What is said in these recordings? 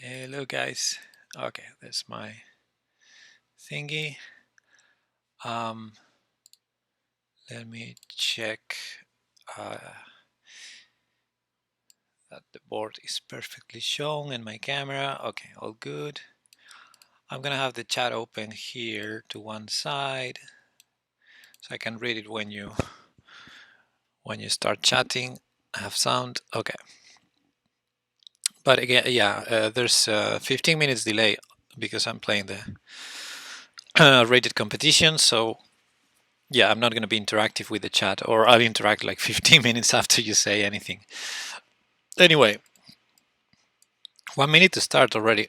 Hello guys. Okay, that's my thingy. Let me check that the board is perfectly shown in my camera. Okay, all good. I'm gonna have the chat open here to one side so I can read it when you start chatting. Have sound. Okay. But again, yeah, there's 15 minutes delay because I'm playing the rated competition. So yeah, I'm not going to be interactive with the chat, or I'll interact like 15 minutes after you say anything. Anyway, 1 minute to start already.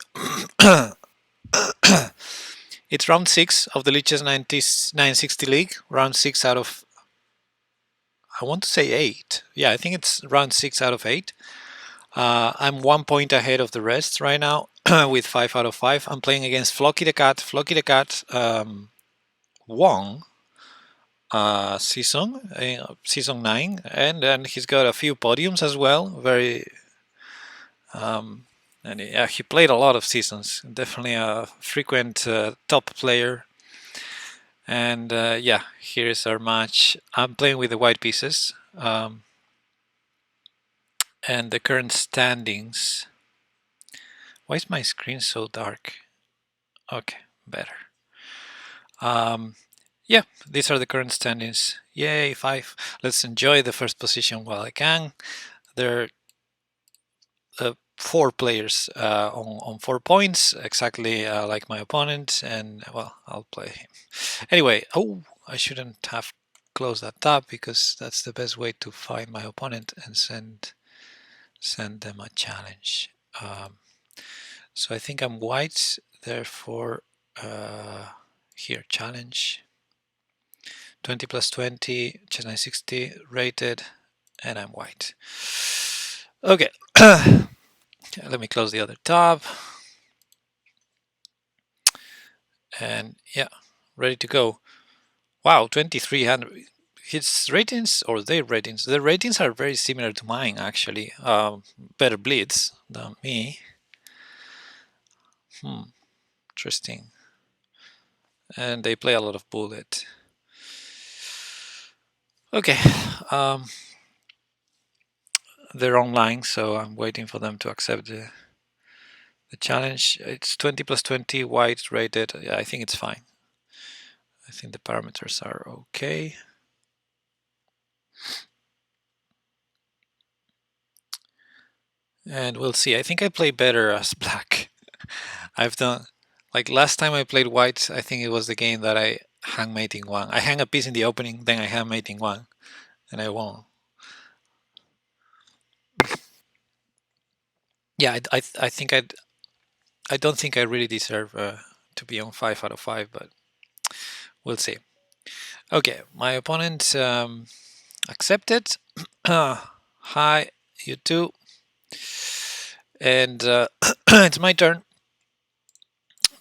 It's round 6 of the Lichess 960 League. Round 6 out of, I want to say 8. Yeah, I think it's round 6 out of 8. I'm 1 point ahead of the rest right now with 5 out of 5. I'm playing against FlokiTheCat. FlokiTheCat won season 9, and then he's got a few podiums as well. Very and yeah, he played a lot of seasons. Definitely a frequent top player. And yeah, here's our match. I'm playing with the white pieces, and the current standings. Why is my screen so dark? Okay, better. Yeah, these are the current standings. Yay, 5. Let's enjoy the first position while I can. There are 4 players on 4 points, exactly like my opponent, and well, I'll play him. Anyway, oh, I shouldn't have closed that tab because that's the best way to find my opponent and send them a challenge. So I think I'm white, therefore here, challenge. 20 plus 20, chess 960, rated, and I'm white. Okay, let me close the other tab. And yeah, ready to go. Wow, 2300. His ratings, or their ratings, the ratings are very similar to mine actually. Better blitz than me. Interesting. And they play a lot of bullet. Okay, they're online, so I'm waiting for them to accept the challenge. It's 20 plus 20, white rated. Yeah, I think it's fine. I think the parameters are okay. And we'll see. I think I play better as black. I've done, like last time I played white, I think it was the game that I hang mating 1. I hang a piece in the opening, then I hang mating 1, and I won. Yeah, I think I don't think I really deserve to be on 5 out of 5, but we'll see. Okay, my opponent accepted. Hi, you too. And it's my turn.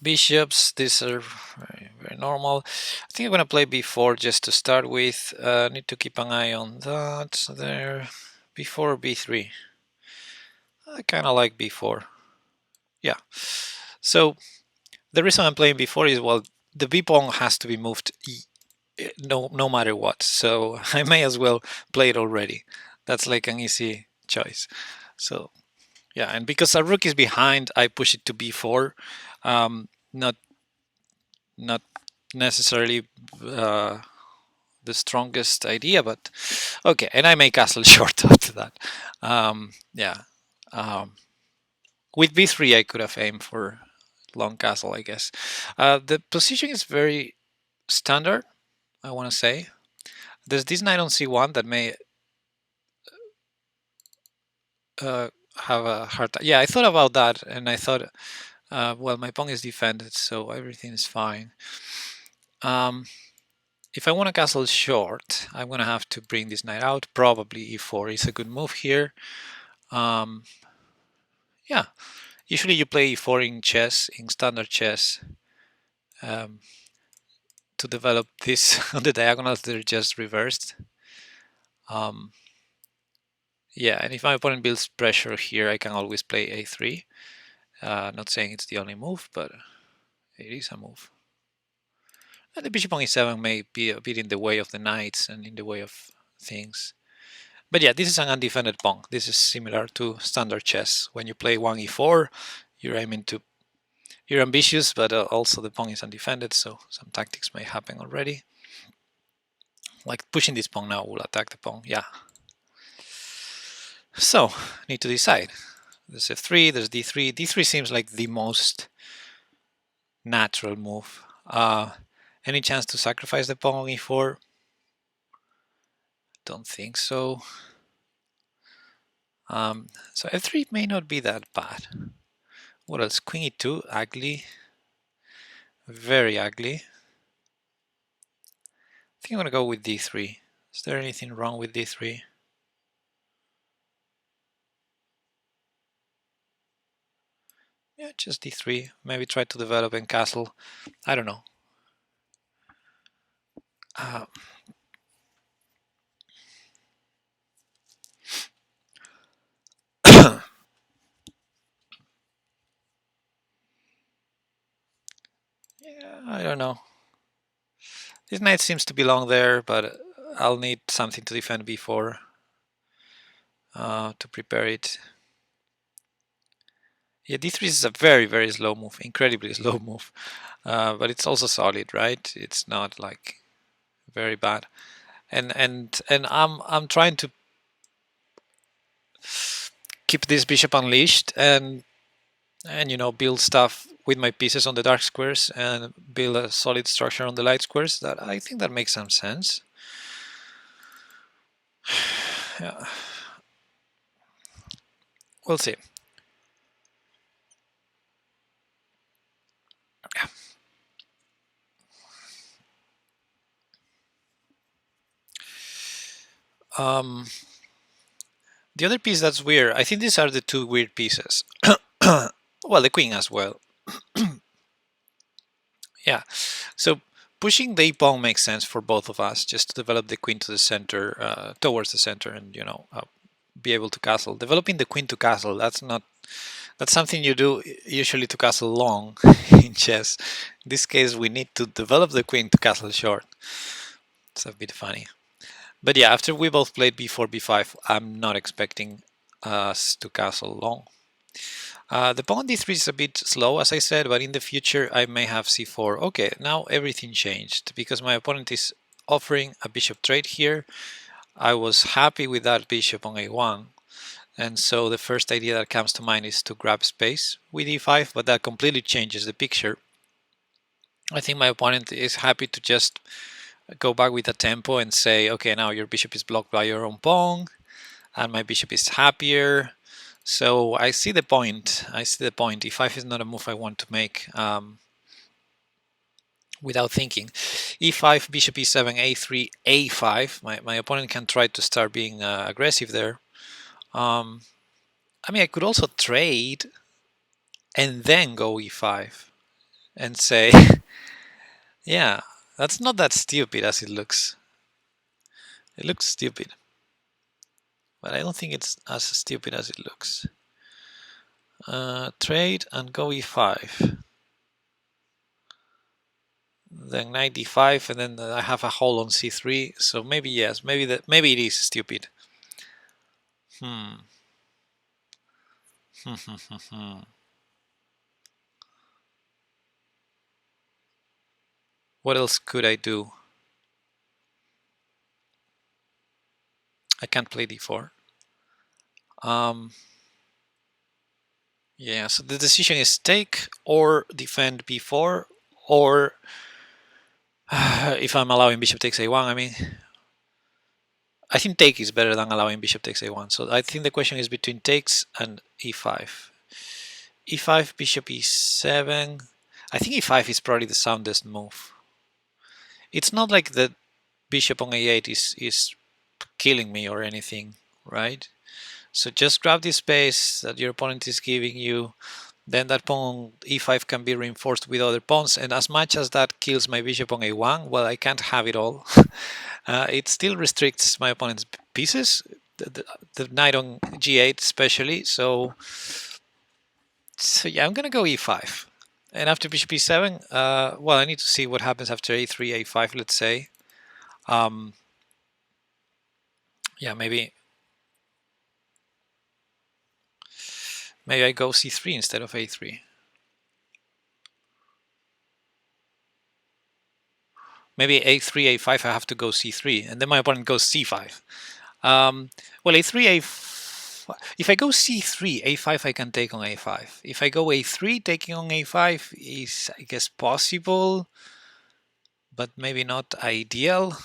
Bishops, these are very normal. I think I'm going to play b4 just to start with. Need to keep an eye on that. So there, b4 or b3. I kind of like b4. Yeah. So the reason I'm playing b4 is, well, the b pawn has to be moved no matter what. So I may as well play it already. That's like an easy choice. So yeah, and because a rook is behind, I push it to b4. Not necessarily the strongest idea, but okay. And I may castle short after that. Yeah. With b3, I could have aimed for long castle, I guess. The position is very standard, I want to say. There's this knight on c1 that may have a hard time. Yeah, I thought about that, and I thought, well, my pawn is defended, so everything is fine. If I want to castle short, I'm going to have to bring this knight out. Probably e4 is a good move here. Yeah, usually you play e4 in chess, in standard chess, to develop this on the diagonals. They're just reversed. Yeah, and if my opponent builds pressure here, I can always play a3. Not saying it's the only move, but it is a move. And the bishop on e7 may be a bit in the way of the knights and in the way of things. But yeah, this is an undefended pawn. This is similar to standard chess. When you play 1e4, you're aiming to... You're ambitious, but also the pawn is undefended, so some tactics may happen already. Like pushing this pawn now will attack the pawn, yeah. So, need to decide. There's f3, there's d3. d3 seems like the most natural move. Any chance to sacrifice the pawn on e4? Don't think so. So f3 may not be that bad. What else? Queen e2, ugly. Very ugly. I think I'm gonna go with d3. Is there anything wrong with d3? Yeah, just d3. Maybe try to develop in castle. I don't know. Yeah, I don't know. This knight seems to belong there, but I'll need something to defend b4 to prepare it. Yeah, d3 is a very, very slow move, incredibly slow move. But it's also solid, right? It's not like very bad. And I'm trying to keep this bishop unleashed and you know, build stuff with my pieces on the dark squares and build a solid structure on the light squares. That I think that makes some sense. Yeah. We'll see. The other piece that's weird, I think these are the two weird pieces. Well, the queen as well. Yeah, so pushing the pawn makes sense for both of us, just to develop the queen to the center, towards the center, and you know, be able to castle. Developing the queen to castle, that's something you do usually to castle long in chess. In this case, we need to develop the queen to castle short. It's a bit funny. But yeah, after we both played b4, b5, I'm not expecting us to castle long. The pawn d3 is a bit slow, as I said, but in the future I may have c4. Okay, now everything changed because my opponent is offering a bishop trade here. I was happy with that bishop on a1, and so the first idea that comes to mind is to grab space with e5, but that completely changes the picture. I think my opponent is happy to just go back with a tempo and say, okay, now your bishop is blocked by your own pawn, and my bishop is happier. So I see the point. e5 is not a move I want to make without thinking. e5, bishop e7, a3, a5. My opponent can try to start being aggressive there. I mean, I could also trade and then go e5 and say, yeah, that's not that stupid as it looks. It looks stupid, but I don't think it's as stupid as it looks. Trade and go e5. Then knight d5, and then I have a hole on c3. So maybe yes, maybe it is stupid. What else could I do? I can't play d4. Yeah, so the decision is take or defend b4, or if I'm allowing bishop takes a1, I mean, I think take is better than allowing bishop takes a1. So I think the question is between takes and e5. e5, bishop e7. I think e5 is probably the soundest move. It's not like the bishop on a8 is killing me or anything, right? So just grab this space that your opponent is giving you. Then that pawn e5 can be reinforced with other pawns, and as much as that kills my bishop on a1, well, I can't have it all. It still restricts my opponent's pieces, the knight on g8 especially, so So yeah, I'm gonna go e5. And after bishop e7, well, I need to see what happens after a3, a5, let's say. Yeah, maybe I go c3 instead of a3. Maybe a3, a5, I have to go c3, and then my opponent goes c5. Well, a3, if I go c3, a5 I can take on a5. If I go a3, taking on a5 is, I guess, possible, but maybe not ideal.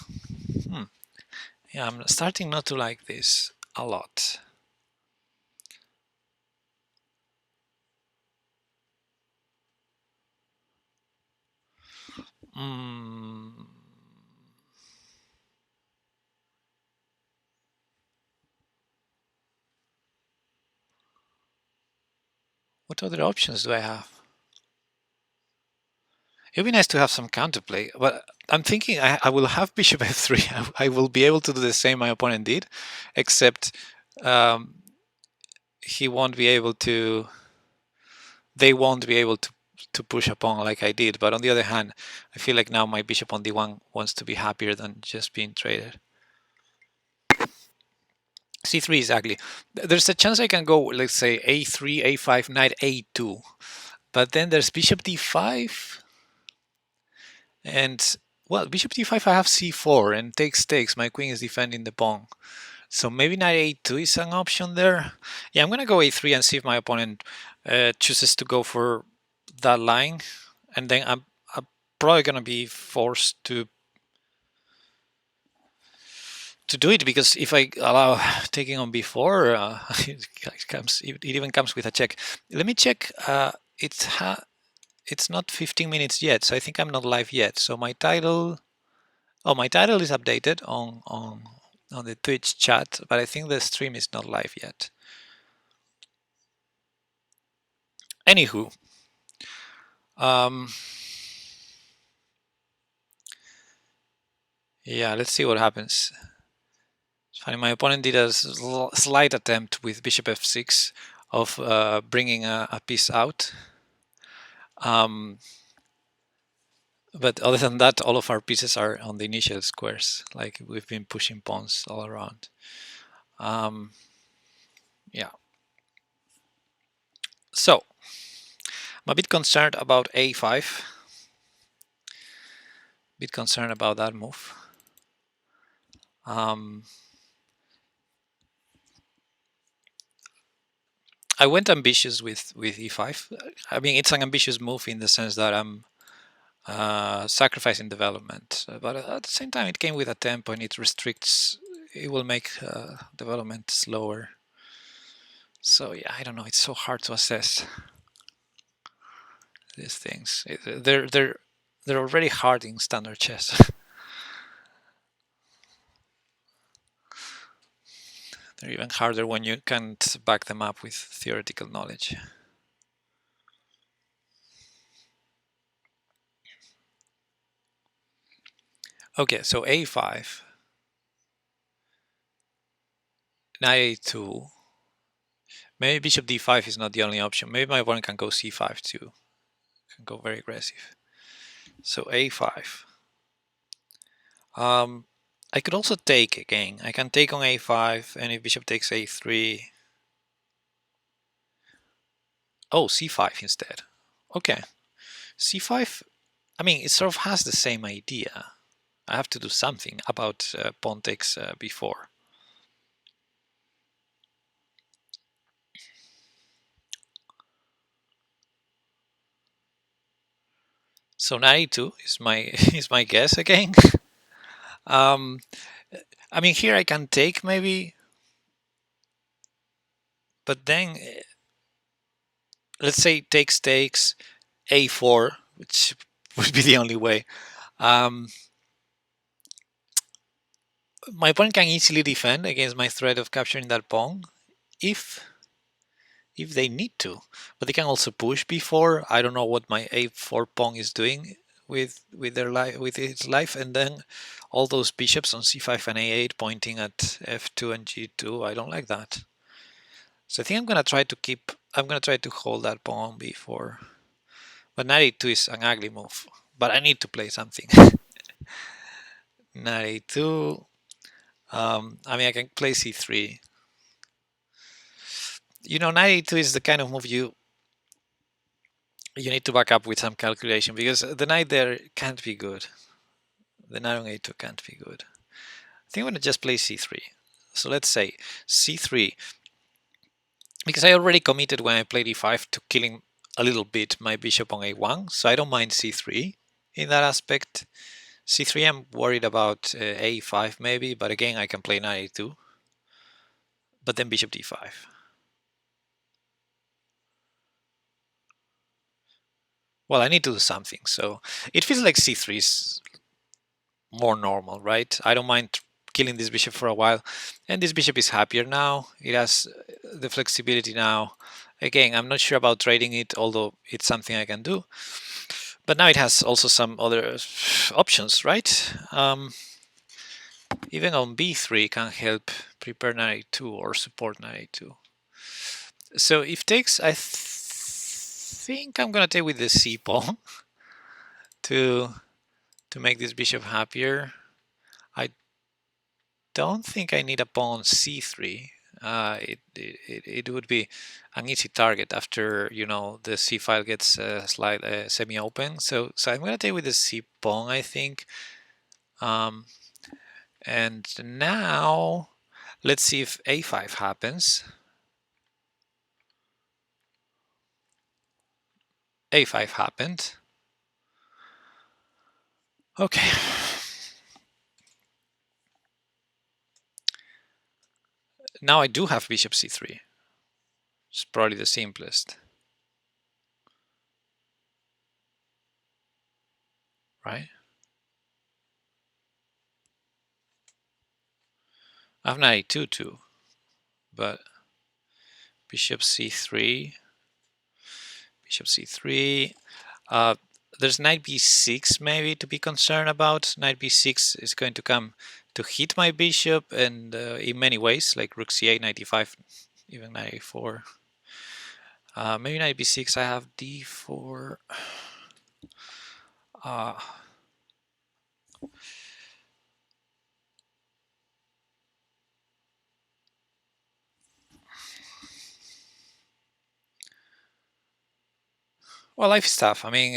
Yeah, I'm starting not to like this a lot. What other options do I have? It'd be nice to have some counterplay, but I'm thinking I will have bishop f3. I will be able to do the same my opponent did, except he won't be able to. They won't be able to push a pawn like I did. But on the other hand, I feel like now my bishop on d1 wants to be happier than just being traded. c3 is ugly. There's a chance I can go, let's say, a3, a5, knight a2. But then there's bishop d5. And, well, bishop d5, I have c4 and takes. My queen is defending the pawn. So maybe knight a2 is an option there. Yeah, I'm going to go a3 and see if my opponent chooses to go for that line. And then I'm probably going to be forced to do it, because if I allow taking on b4, it even comes with a check. Let me check. It's not 15 minutes yet, so I think I'm not live yet. So my title, my title is updated on the Twitch chat, but I think the stream is not live yet. Anywho, yeah, let's see what happens. It's funny, my opponent did a slight attempt with bishop f6 of bringing a piece out. But other than that, all of our pieces are on the initial squares. Like, we've been pushing pawns all around. Yeah. So, I'm a bit concerned about a5. Bit concerned about that move. I went ambitious with e5. I mean, it's an ambitious move in the sense that I'm sacrificing development, but at the same time, it came with a tempo, and it restricts. It will make development slower. So yeah, I don't know. It's so hard to assess these things. They're already hard in standard chess. They're even harder when you can't back them up with theoretical knowledge. Okay, so a5, knight a2. Maybe bishop d5 is not the only option. Maybe my opponent can go c5 too. Can go very aggressive. So a5. I could also take again. I can take on a5, and if bishop takes a3. Oh, c5 instead. Okay. c5, I mean, it sort of has the same idea. I have to do something about pawn takes b4. So knight e2 is my is my guess again. I mean, here I can take maybe, but then let's say takes a4, which would be the only way. My opponent can easily defend against my threat of capturing that pawn if they need to, but they can also push b4. I don't know what my a4 pawn is doing with its life, and then all those bishops on c5 and a8 pointing at f2 and g2. I don't like that. So I think I'm gonna try to keep I'm gonna try to hold that pawn on b4. But knight a2 is an ugly move. But I need to play something. Knight a2. I mean, I can play c3. You know, knight a2 is the kind of move you need to back up with some calculation, because the knight there can't be good. The knight on a2 can't be good. I think I'm gonna just play c3. So let's say c3, because I already committed when I played e5 to killing a little bit my bishop on a1, so I don't mind c3 in that aspect. c3 I'm worried about a5 maybe, but again I can play knight a2, but then bishop d5. Well, I need to do something, so it feels like c3 is more normal, right? I don't mind killing this bishop for a while, and this bishop is happier now. It has the flexibility now. Again, I'm not sure about trading it, although it's something I can do. But now it has also some other options, right? Even on b3 can help prepare knight a2 or support knight a2. So if takes, I think I'm gonna take with the c pawn to make this bishop happier. I don't think I need a pawn on c3. It would be an easy target after, you know, the c file gets semi-open. So I'm gonna take with the c pawn, I think. And now let's see if a5 happens. a5 happened. Okay. Now I do have bishop c3. It's probably the simplest, right? I have knight e2 too, but bishop c3, bishop c3. There's knight b6 maybe to be concerned about. Knight b6 is going to come to hit my bishop, and in many ways, like rook c8, knight e5, even knight a4. Maybe knight b6. I have d4. Well, life is tough. I mean,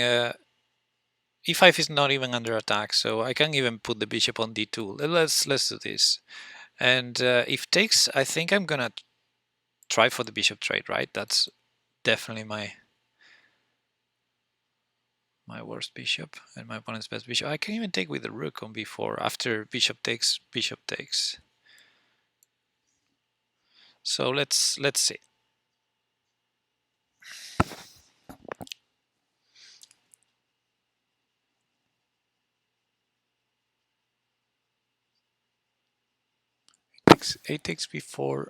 e5 is not even under attack, so I can even put the bishop on d2. Let's do this. And if takes, I think I'm gonna try for the bishop trade, right? That's definitely my worst bishop and my opponent's best bishop. I can even take with the rook on b4 after bishop takes, bishop takes. So let's see. A takes b4.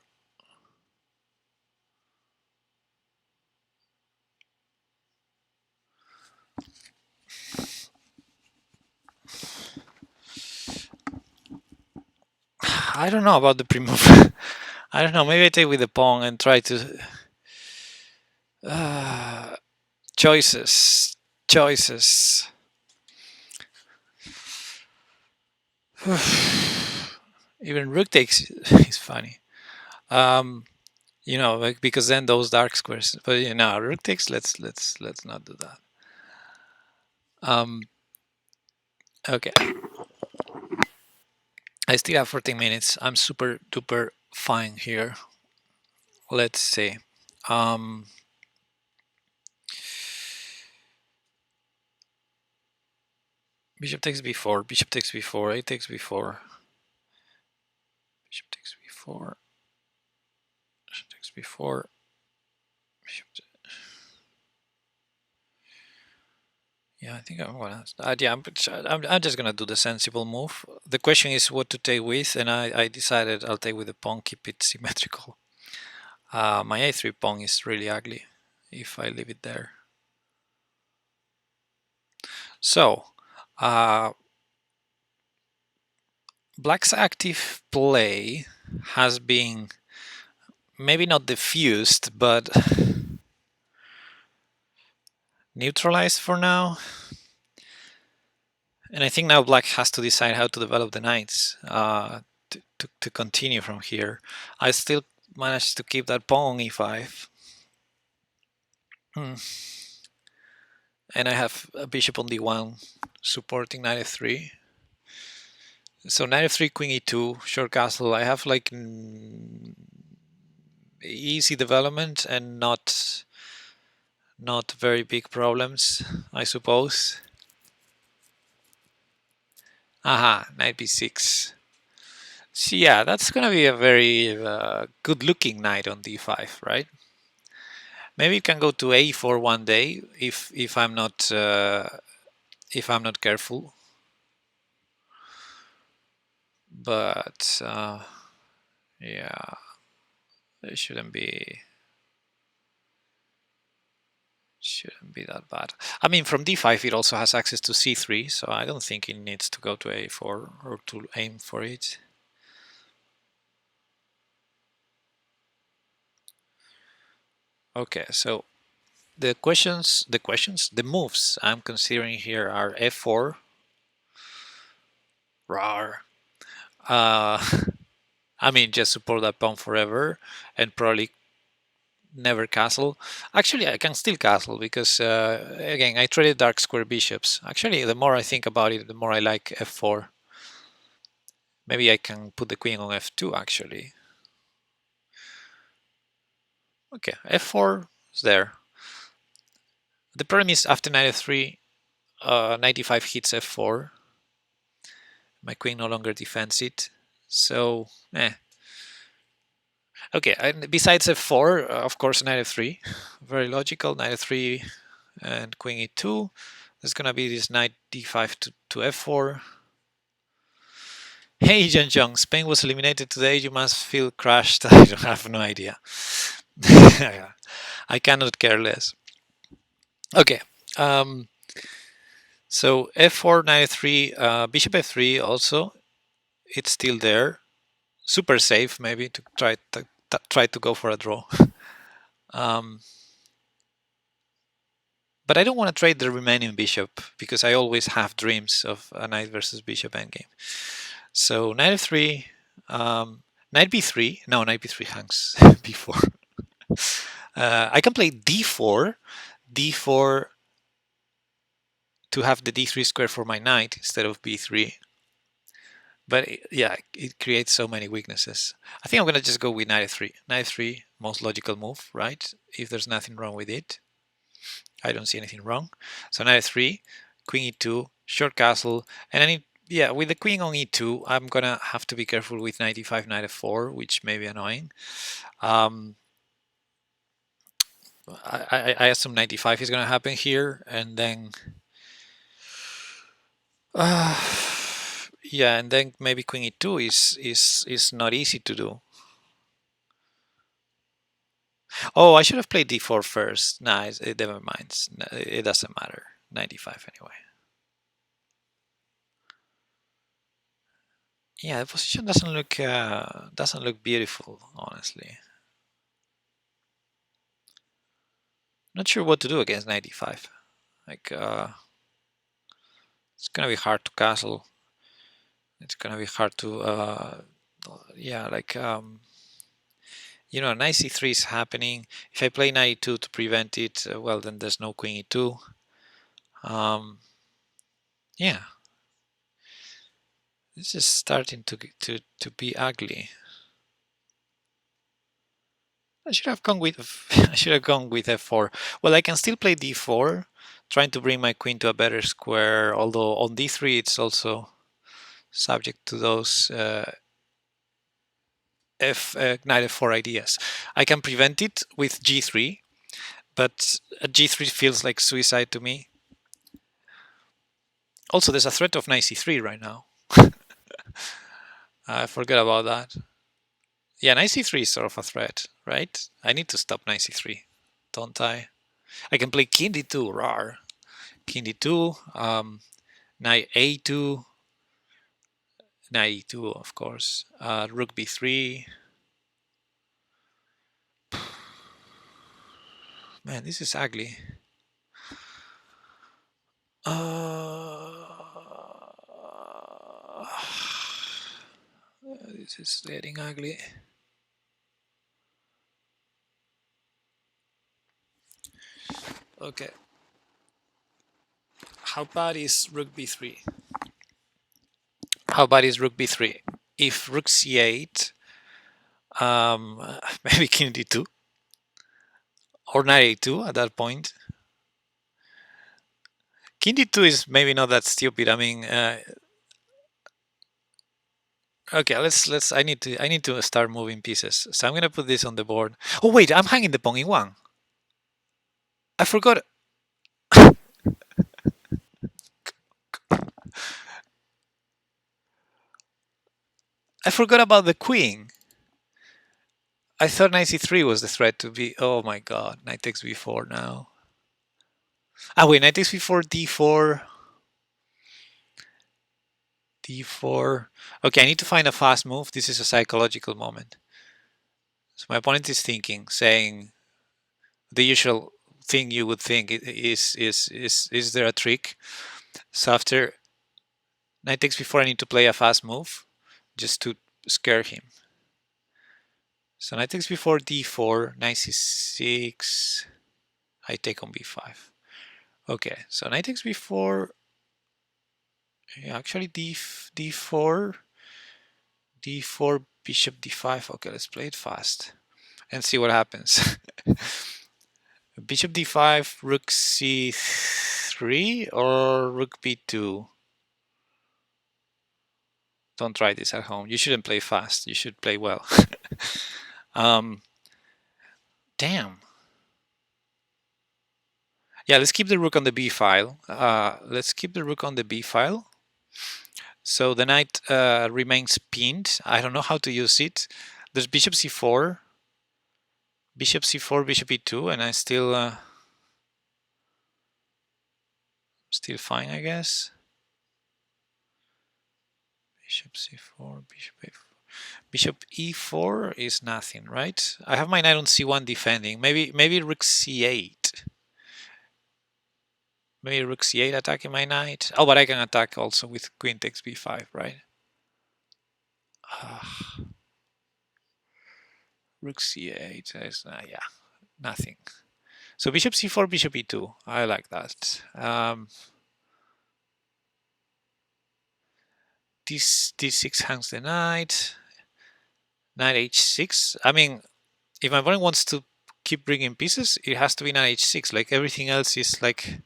I don't know about the pre-move. I don't know. Maybe I take with the pawn and try to. Choices. Even rook takes is funny. You know, like, because then those dark squares. But you know, rook takes. Let's not do that. Okay. I still have 14 minutes. I'm super duper fine here. Let's see. Bishop takes b4. Bishop takes b4. A takes b4. Bishop takes b4. Bishop takes b4. Bishop. Yeah, I think I'm gonna. Yeah, I'm just gonna do the sensible move. The question is what to take with, and I decided I'll take with the pawn, keep it symmetrical. My a3 pawn is really ugly if I leave it there. So, Black's active play has been maybe not diffused, but neutralized for now. And I think now black has to decide how to develop the knights to continue from here. I still managed to keep that pawn on e5. And I have a bishop on d1 supporting knight f3. So knight f3, queen e2, short castle. I have like easy development and not very big problems, I suppose. Aha, knight b6. So yeah, that's gonna be a very good-looking knight on d5, right? Maybe you can go to a4 one day if I'm not careful. But yeah, it shouldn't be that bad. I mean, from d5 it also has access to c3, so I don't think it needs to go to a4 or to aim for it. Okay, so the moves I'm considering here are f4, rar. I mean, just support that pawn forever and probably never castle. Actually, I can still castle because, again, I traded dark square bishops. Actually, the more I think about it, the more I like f4. Maybe I can put the queen on f2, actually. Okay, f4 is there. The problem is after knight f3, knight e5 hits f4. My queen no longer defends it. So, Okay, and besides f4, of course, knight f3. Very logical, knight f3 and queen e2. There's going to be this knight d5 to f4. Hey, John Jong, Spain was eliminated today. You must feel crushed. I don't have no idea. I cannot care less. Okay. So f4, knight f3, bishop f3 also. It's still there. Super safe, maybe, to try to go for a draw. But I don't want to trade the remaining bishop because I always have dreams of a knight versus bishop endgame. So knight f3, knight b3. No, knight b3 hangs b4. I can play d4, d4 to have the d3 square for my knight instead of b3. But yeah, it creates so many weaknesses. I think I'm going to just go with knight f3. Knight f3, most logical move, right? If there's nothing wrong with it. I don't see anything wrong. So knight f3, queen e2, short castle, and then yeah, with the queen on e2, I'm gonna have to be careful with knight e5, knight f4, which may be annoying. I assume knight e5 is gonna happen here, and then yeah, and then maybe queen e2 is not easy to do. Oh, I should have played d4 first. Nah, it never mind. It doesn't matter. Knight e5 anyway. Yeah, the position doesn't look beautiful, honestly. Not sure what to do against knight e5. Like, it's gonna be hard to castle. It's gonna be hard to, yeah, like, you know, knight c3 is happening. If I play knight e2 to prevent it, well, then there's no queen e2. Yeah, this is starting to be ugly. I should have gone with I should have gone with f4. Well, I can still play d4, trying to bring my queen to a better square. Although on d3 it's also subject to those knight f4 ideas. I can prevent it with g3, but g3 feels like suicide to me. Also, there's a threat of knight c3 right now. I forgot about that. Yeah, knight c3 is sort of a threat, right? I need to stop knight c3, don't I? I can play king d2, rar. King d2, knight a2, knight e2, of course. Rook b3. Man, this is ugly. This is getting ugly. Okay. How bad is rook b3? How bad is rook b3? If rook c8, maybe king d2 or knight a2 at that point. King d2 is maybe not that stupid. I mean, okay, let's. I need to start moving pieces. So I'm gonna put this on the board. Oh wait, I'm hanging the pawn in one. I forgot. I forgot about the queen. I thought knight c3 was the threat to be. Oh my god, knight takes b4 now. Ah wait, knight takes b4, d4, d4. Okay, I need to find a fast move. This is a psychological moment. So my opponent is thinking, saying the usual thing you would think is there a trick? So after knight takes b4, I need to play a fast move just to scare him. So knight takes b4, d4, knight c6. I take on b5. Okay, so knight takes b4. Yeah, actually d4, d4, bishop d5. Okay, let's play it fast and see what happens. Bishop d5, rook c3 or rook b2. Don't try this at home. You shouldn't play fast. You should play well. Damn. Yeah, let's keep the rook on the b file. Let's keep the rook on the b file. So the knight remains pinned. I don't know how to use it. There's bishop c4, bishop c4, bishop e2, and I still fine, I guess. Bishop c4, bishop a4. Bishop e4 is nothing, right? I have my knight on c1 defending. Maybe rook c8. Maybe rook c8 attacking my knight. Oh, but I can attack also with queen takes b5, right? Rook c8 is yeah, nothing. So bishop c4, bishop e2. I like that. D6 hangs the knight. Knight h6. I mean, if my opponent wants to keep bringing pieces, it has to be knight h6. Like everything else is like,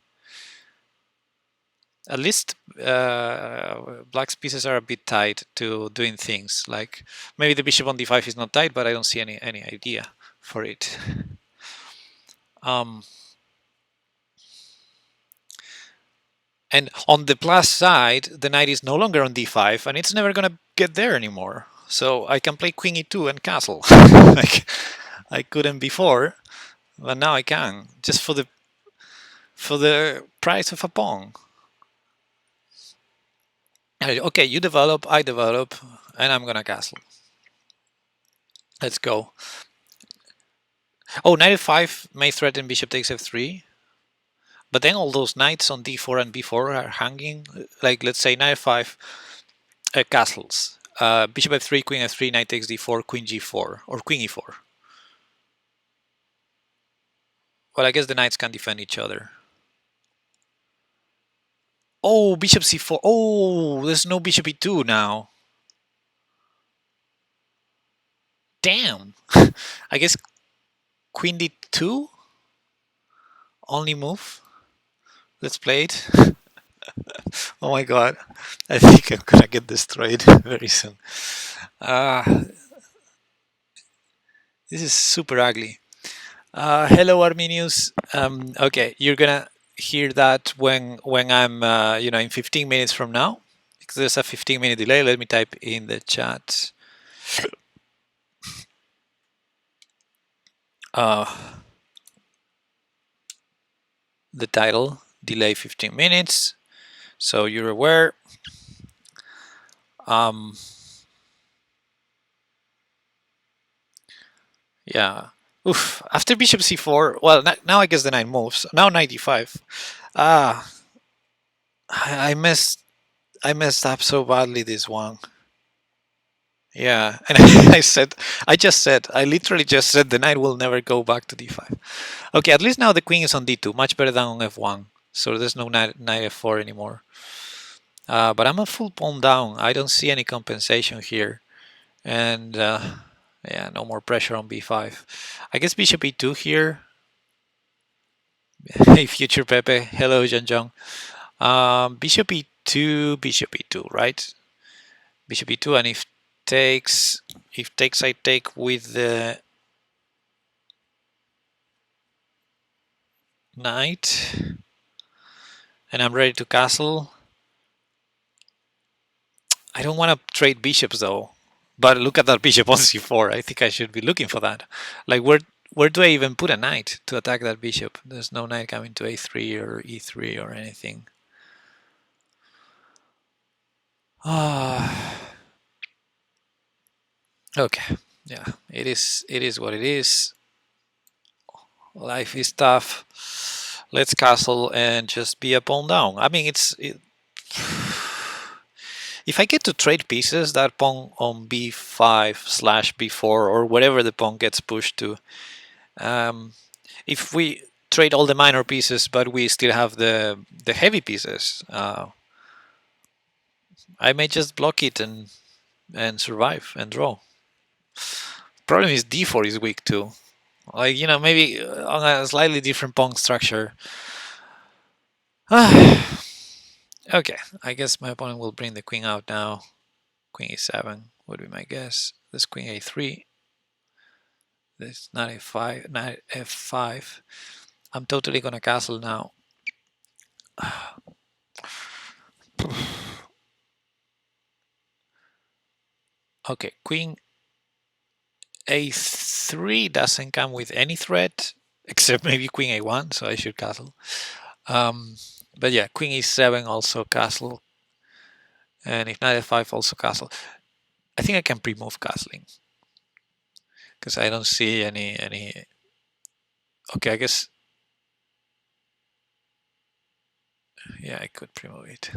at least black's pieces are a bit tied to doing things. Like maybe the bishop on d5 is not tied, but I don't see any idea for it. And on the plus side, the knight is no longer on d5, and it's never gonna get there anymore. So I can play queen e2 and castle, like I couldn't before, but now I can, just for the price of a pawn. Okay, you develop, I develop, and I'm gonna castle. Let's go. Oh, knight f5 may threaten bishop takes f3, but then all those knights on d4 and b4 are hanging. Like let's say knight f5 castles. Bishop f3, queen f3, knight takes d4, queen g4, or queen e4. Well, I guess the knights can defend each other. Oh, bishop c4. Oh, there's no bishop e2 now. Damn. I guess queen d2 only move. Let's play it. Oh my god. I think I'm gonna get destroyed very soon. This is super ugly. Hello, Arminius. Okay, you're gonna hear that when I'm in 15 minutes from now, because there's a 15-minute delay. Let me type in the chat. The title, delay 15 minutes, so you're aware. Yeah. Oof. After bishop c4, well, now I guess the knight moves. Now knight d5. I messed up so badly this one. Yeah, and I literally just said the knight will never go back to d5. Okay, at least now the queen is on d2, much better than on f1. So there's no knight f4 anymore. But I'm a full pawn down. I don't see any compensation here. And yeah, no more pressure on b5. I guess bishop e2 here. Hey, future Pepe. Hello, Jean. Bishop e2, right? Bishop e2, and if takes, I take with the knight, and I'm ready to castle. I don't want to trade bishops though, but look at that bishop on c4. I think I should be looking for that. Like where do I even put a knight to attack that bishop? There's no knight coming to a3 or e3 or anything. Ah. Okay, yeah, it is what it is. Life is tough. Let's castle and just be a pawn down. I mean, if I get to trade pieces, that pawn on b5/b4 or wherever the pawn gets pushed to, if we trade all the minor pieces but we still have the heavy pieces, I may just block it and survive and draw. Problem is d4 is weak too. Like, maybe on a slightly different pawn structure. Okay, I guess my opponent will bring the queen out now. Queen e7 would be my guess. This queen a3. This knight a5, knight f5. I'm totally gonna castle now. Okay, queen a3 doesn't come with any threat except maybe queen a1, so I should castle. But yeah, queen e7 also castle, and if knight f5 also castle. I think I can pre-move castling because I don't see any. Okay, I guess. Yeah, I could pre-move it.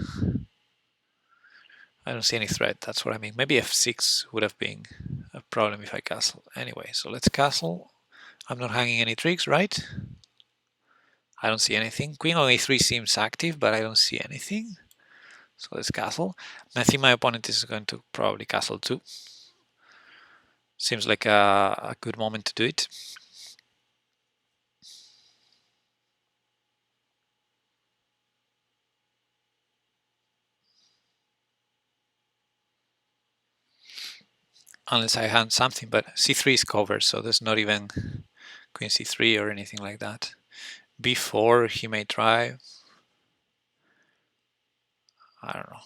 I don't see any threat. That's what I mean. Maybe f6 would have been a problem if I castle. Anyway, so let's castle. I'm not hanging any tricks, right? I don't see anything. Queen on a3 seems active, but I don't see anything. So let's castle. And I think my opponent is going to probably castle too. Seems like a good moment to do it. Unless I hand something, but c3 is covered, so there's not even queen c3 or anything like that. b4 he may try. I don't know.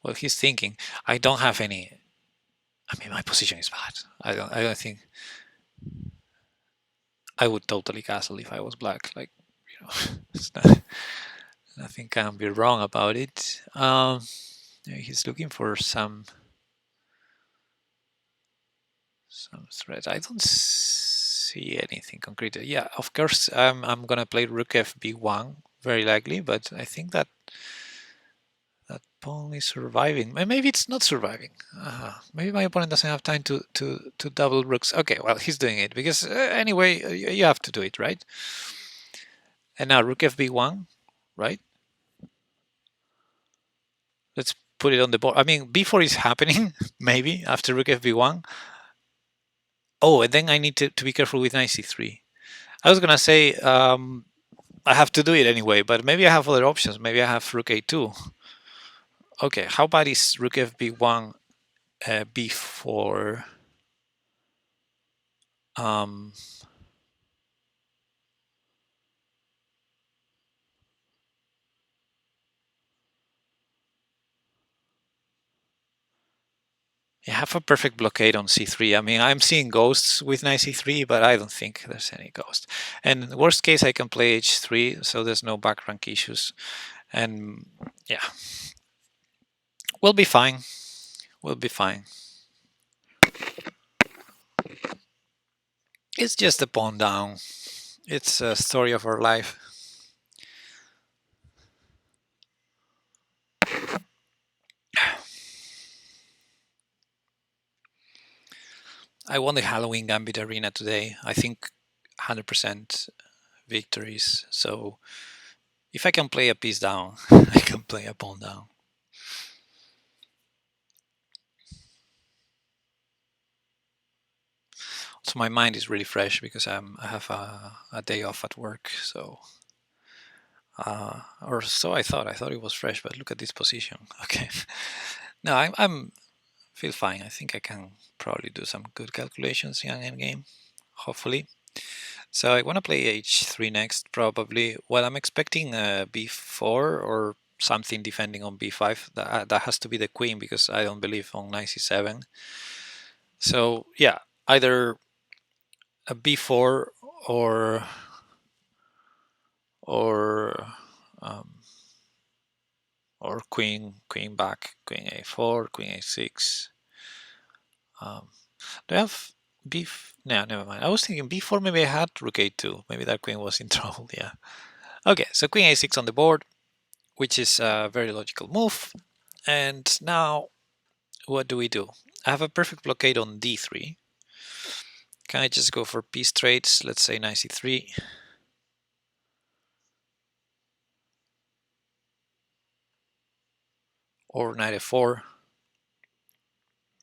Well, he's thinking. I don't have any. I mean, my position is bad. I don't think I would totally castle if I was black. Like, it's not, nothing can be wrong about it. He's looking for some threats. I don't see anything concrete. Yeah, of course, I'm gonna play rook fb1 very likely, but I think that pawn is surviving. Maybe it's not surviving. Maybe my opponent doesn't have time to double rooks. Okay, well, he's doing it because anyway, you have to do it, right? And now rook fb1, right? Let's put it on the board. I mean, b4 is happening, maybe, after rook fb1. Oh, and then I need to be careful with knight c3. I was going to say I have to do it anyway, but maybe I have other options. Maybe I have rook a2. Okay, how bad is rook fb1, b4? You have a perfect blockade on c3. I mean, I'm seeing ghosts with knight c3, but I don't think there's any ghost. And worst case, I can play h3, so there's no back rank issues. And yeah, we'll be fine. We'll be fine. It's just a pawn down. It's a story of our life. I won the Halloween Gambit Arena today. I think 100% victories. So if I can play a piece down, I can play a pawn down. So my mind is really fresh because I have a day off at work. So, or so I thought. I thought it was fresh, but look at this position. Okay, no, I'm feel fine. I think I can probably do some good calculations in an endgame, hopefully. So I want to play h3 next, probably. Well, I'm expecting b4 or something defending on b5. That has to be the queen because I don't believe on knight c7. So yeah, either a b4 or or um, or queen back, queen a4, queen a6. Do I have no, never mind. I was thinking b4. Maybe I had rook a2. Maybe that queen was in trouble. Yeah. Okay, so queen a6 on the board, which is a very logical move. And now, what do we do? I have a perfect blockade on d3. Can I just go for piece trades? Let's say knight c3. Or knight f4.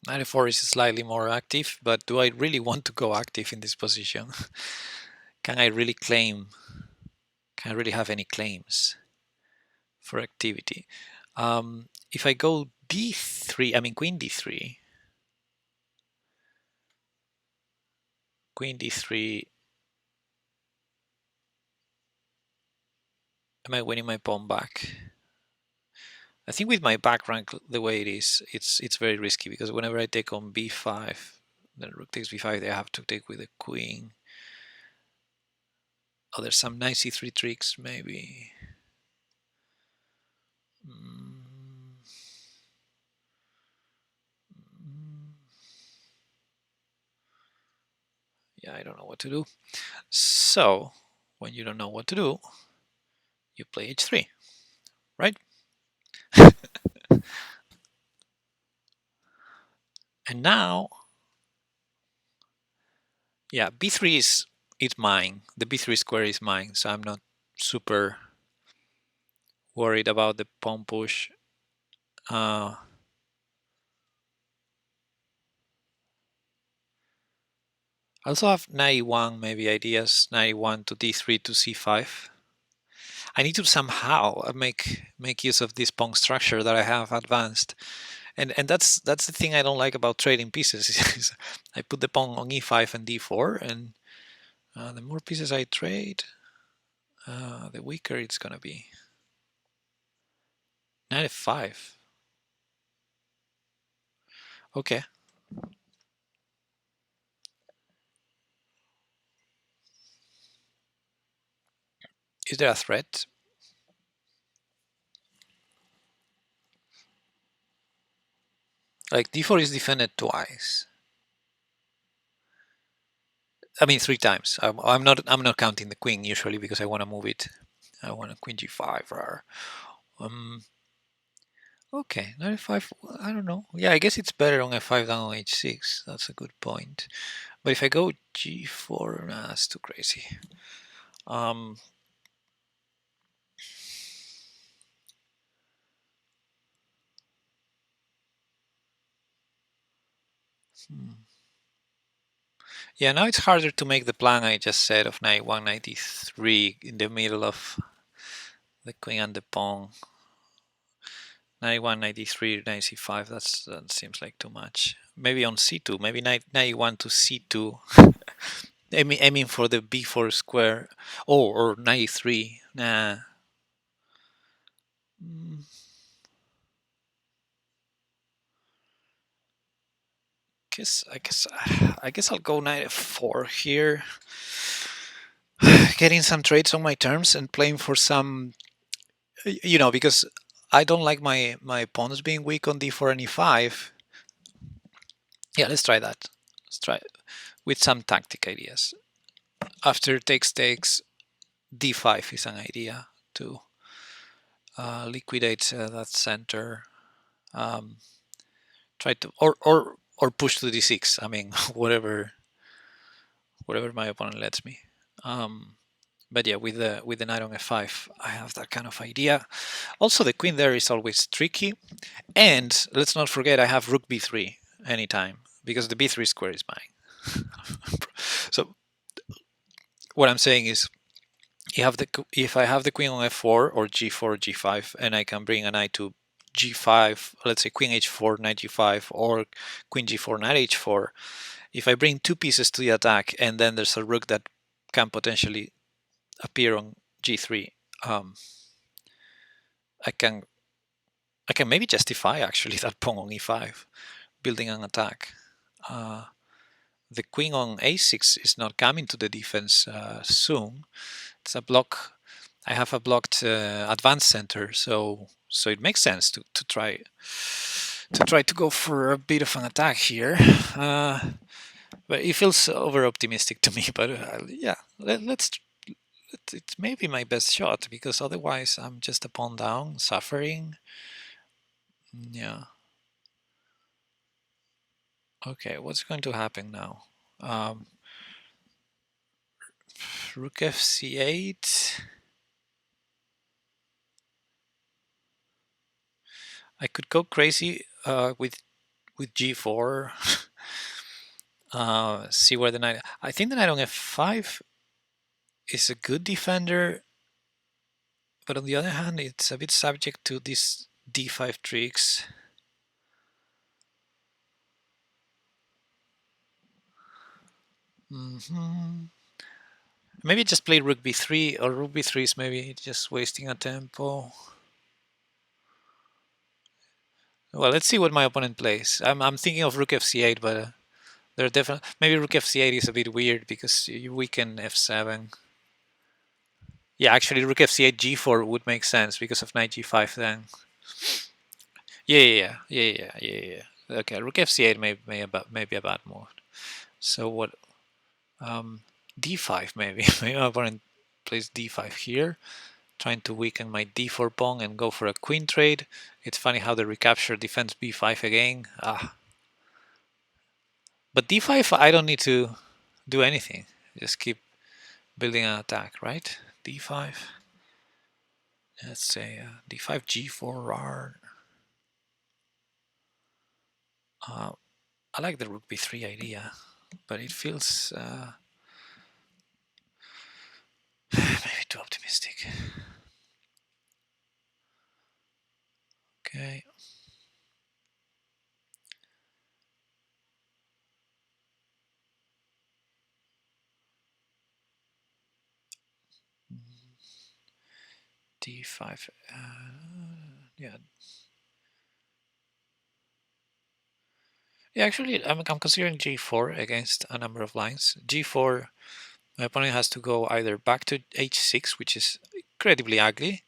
Knight f4 is slightly more active, but do I really want to go active in this position? Can I really claim? Can I really have any claims for activity? If I go d3, I mean queen d3, queen d3, am I winning my pawn back? I think with my back rank the way it is, it's very risky because whenever I take on b5, then rook takes b5, they have to take with the queen. Oh, there's some nice c3 tricks, maybe. Yeah, I don't know what to do. So, when you don't know what to do, you play h3, right? And now, yeah, b3 is mine. The b3 square is mine, so I'm not super worried about the pawn push. I also have knight e1, maybe ideas. Knight e1 to d3 to c5. I need to somehow make use of this pawn structure that I have advanced, and that's the thing I don't like about trading pieces. I put the pawn on e5 and d4, and the more pieces I trade, the weaker it's gonna be. Knight f5. Okay. Is there a threat? Like d4 is defended twice. I mean 3 times. I'm not counting the queen usually because I want to move it. I want a queen g5 or okay, knight f5. I don't know. Yeah, I guess it's better on f5 than on h6. That's a good point. But if I go g4, nah, that's too crazy. Um, Yeah, now it's harder to make the plan I just said of knight 193 in the middle of the queen and the pawn. Knight 193, knight c5. That seems like too much. Maybe on c2. Maybe knight 1 to c2. aiming for the b4 square. Oh, or knight 3. Nah. I guess I'll go knight f4 here. Getting some trades on my terms and playing for some, because I don't like my pawns being weak on d4 and e5. Yeah, let's try that. Let's try it with some tactic ideas. After takes, d5 is an idea to liquidate that center. Try to or or push to d6. I mean, whatever my opponent lets me. But yeah, with the knight on f5, I have that kind of idea. Also, the queen there is always tricky. And let's not forget, I have rook b3 anytime, because the b3 square is mine. So what I'm saying is, if I have the queen on f4 or g4, g5, and I can bring a knight to g5, let's say queen h4, knight g5, or queen g4, knight h4, if I bring two pieces to the attack, and then there's a rook that can potentially appear on g3, I can maybe justify actually that pawn on e5, building an attack. The queen on a6 is not coming to the defense soon. It's a block. I have a blocked advanced center, so it makes sense to try to go for a bit of an attack here. But it feels over optimistic to me. But yeah, let's. It's maybe my best shot, because otherwise I'm just a pawn down, suffering. Yeah. Okay, what's going to happen now? Rook fc8. I could go crazy with g4. See where the knight. I think the knight on f5 is a good defender, but on the other hand, it's a bit subject to these d5 tricks. Maybe just play rook b3, or rook b3 is maybe just wasting a tempo. Well, let's see what my opponent plays. I'm thinking of rook fc8, but there are definitely, maybe rook fc8 is a bit weird because you weaken f7. Yeah, actually rook fc8 g4 would make sense because of knight g5 then. Yeah. Okay, rook fc8 may be a bad move. So what? D5 maybe. Maybe my opponent plays d5 here, trying to weaken my d4 pawn and go for a queen trade. It's funny how the recapture defends b5 again. But d5, I don't need to do anything. Just keep building an attack, right? d5. Let's say d5 g4 r. I like the rook b3 idea, but it feels maybe too optimistic. Okay. d5. Yeah. Yeah, actually, I'm considering g4 against a number of lines. g4, my opponent has to go either back to h6, which is incredibly ugly,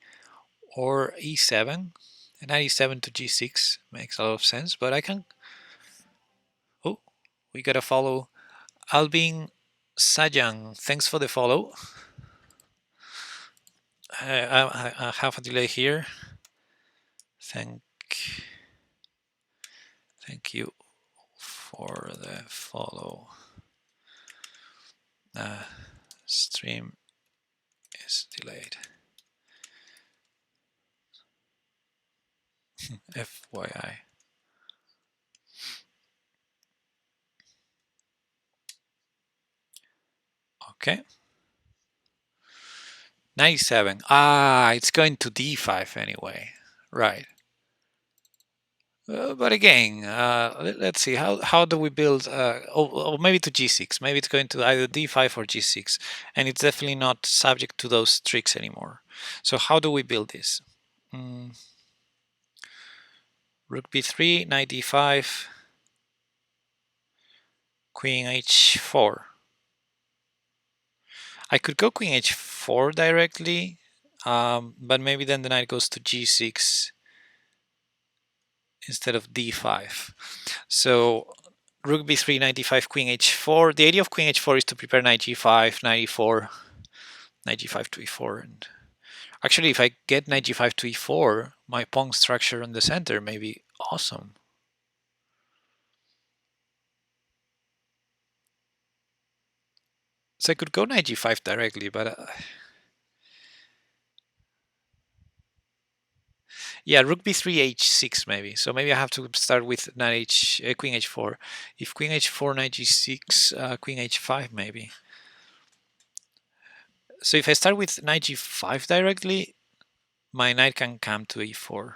or e7. And e7 to g6 makes a lot of sense, but I can... Oh, we gotta follow Albin Sajang. Thanks for the follow. I have a delay here. Thank you for the follow. Stream is delayed. FYI. Okay. 97. It's going to d5 anyway. Right. But again, let's see. How do we build? Or maybe to g6. Maybe it's going to either d5 or g6. And it's definitely not subject to those tricks anymore. So how do we build this? Rook b3, knight d5, queen h4. I could go queen h4 directly, but maybe then the knight goes to g6 instead of d5. So rook b3, knight d5, queen h4. The idea of queen h4 is to prepare knight g5, knight e4, knight g5 to e4. And actually, if I get knight g5 to e4, my pawn structure on the center may be awesome. So I could go knight g5 directly, but yeah, rook b3 h6 maybe. So maybe I have to start with queen h4. If queen h4, knight g6, queen h5 maybe. So if I start with knight g5 directly, my knight can come to e4.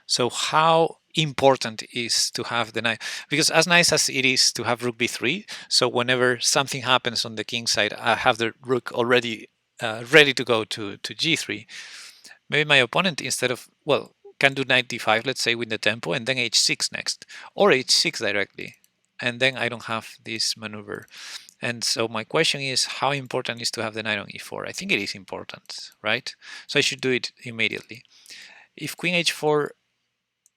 So how important is to have the knight? Because as nice as it is to have rook b3, so whenever something happens on the king side, I have the rook already ready to go to g3. Maybe my opponent, instead of, well, can do knight d5, let's say, with the tempo, and then h6 next, or h6 directly. And then I don't have this maneuver. And so my question is, how important is to have the knight on e4? I think it is important, right? So I should do it immediately. If queen h4,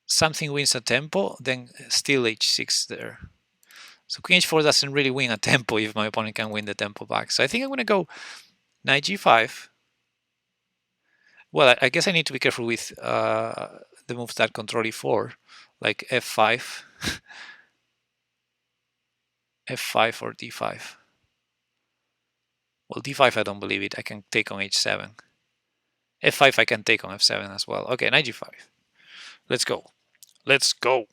something wins a tempo, then still h6 there. So queen h4 doesn't really win a tempo if my opponent can win the tempo back. So I think I'm going to go knight g5. Well, I guess I need to be careful with the moves that control e4, like f5, f5 or d5. Well, d5 I don't believe it. I can take on h7. f5 I can take on f7 as well. Okay, knight g5. Let's go. Let's go.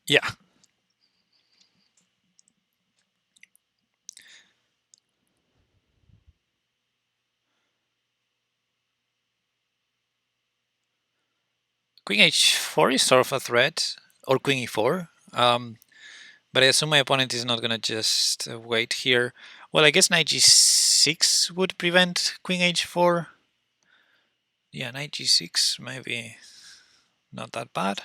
Yeah. Queen h4 is sort of a threat, or queen e4. But I assume my opponent is not going to just wait here. Well, I guess knight g6 would prevent queen h4. Yeah, knight g6, maybe not that bad.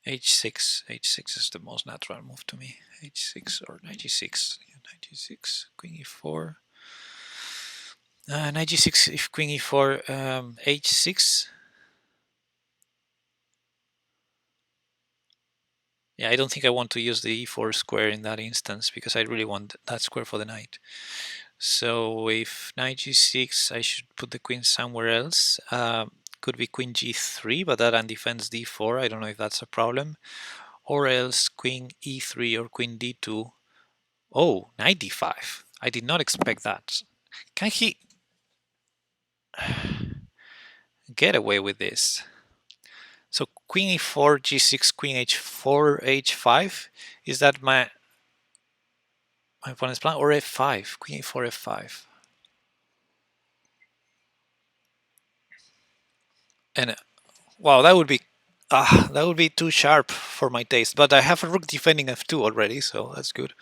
h6 is the most natural move to me. h6 or knight g6. Yeah, knight g6, queen e4. Knight g6 if queen e4, h6. Yeah, I don't think I want to use the e4 square in that instance because I really want that square for the knight. So if knight g6, I should put the queen somewhere else. Could be queen g3, but that undefends d4. I don't know if that's a problem. Or else queen e3 or queen d2. Oh, knight d5. I did not expect that. Can he get away with this? So queen e4, g6, queen h4, h5. Is that my opponent's plan? Or f5, queen e4, f5. And wow, that would be too sharp for my taste. But I have a rook defending f2 already, so that's good.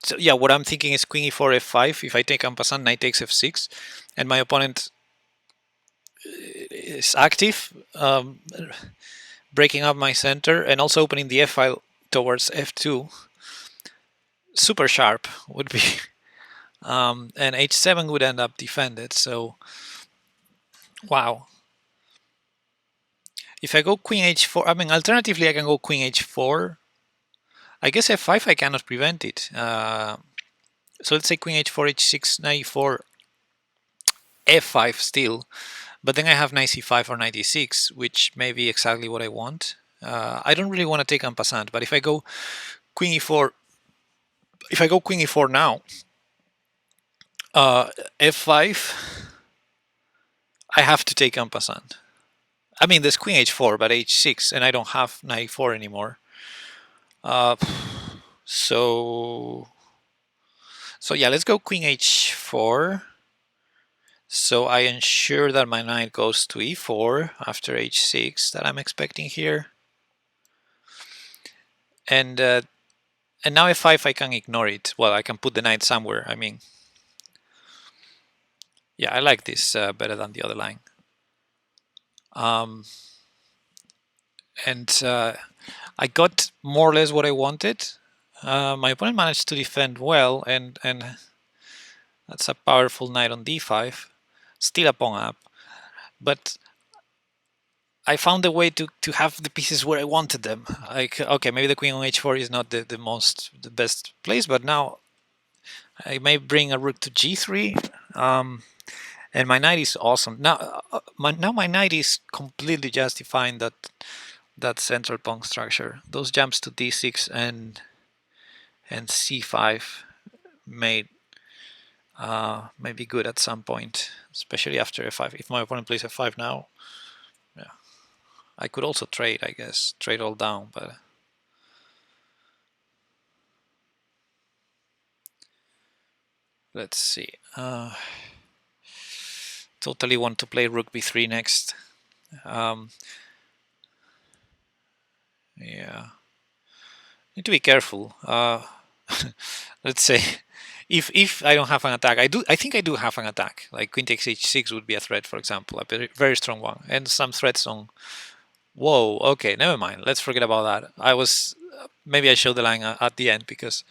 So yeah, what I'm thinking is queen e4, f5. If I take en passant, knight takes f6, and my opponent is active, breaking up my center and also opening the f-file towards f2. Super sharp would be, and h7 would end up defended. So wow. If I go queen h4, I mean, alternatively, I can go queen h4. I guess f5 I cannot prevent it. So let's say queen h4, h6, knight e4, f5 still. But then I have knight c5 or knight e6, which may be exactly what I want. I don't really want to take en passant, but if I go queen e4, now, f5, I have to take en passant. I mean, there's queen h4, but h6, and I don't have knight e4 anymore. So yeah, let's go queen h4. So I ensure that my knight goes to e4 after h6 that I'm expecting here. And now f5 I can ignore it. Well, I can put the knight somewhere. I mean, yeah, I like this better than the other line. And I got more or less what I wanted. My opponent managed to defend well, and that's a powerful knight on d5. Still a pawn up, but I found a way to have the pieces where I wanted them. Like, okay, maybe the queen on h4 is not the best place, but now I may bring a rook to g3, And my knight is awesome. Now, my knight is completely justifying that central pawn structure. Those jumps to d6 and c5 may be good at some point, especially after f5. If my opponent plays f5 now, yeah, I could also trade, I guess, trade all down, but let's see. Totally want to play rook b3 next. Yeah, need to be careful. Let's say if I don't have an attack, I think I do have an attack. Like queen takes h6 would be a threat, for example, a very, very strong one, and some threats on. Whoa, okay, never mind. Let's forget about that. I was maybe I showed the line at the end because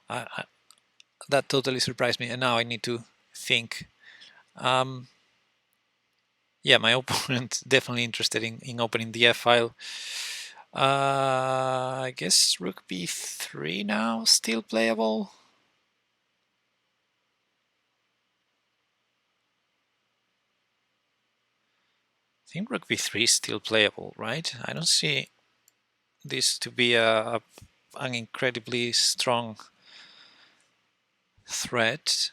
that totally surprised me, and now I need to think. Yeah, my opponent definitely interested in opening the f file. I guess rook b3 now still playable. I think rook b3 is still playable, right? I don't see this to be an incredibly strong threat.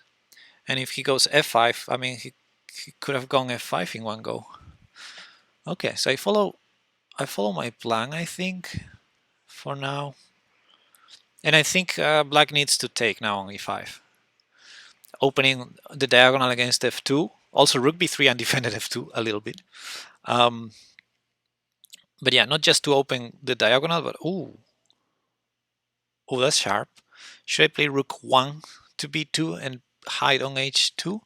And if he goes f5, I mean, he could have gone f5 in one go. Okay, so I follow my plan, I think, for now. And I think black needs to take now on e5. Opening the diagonal against f2. Also rook b3 undefended f2 a little bit. But yeah, not just to open the diagonal, but oh, that's sharp. Should I play rook 1 to b2 and hide on h2?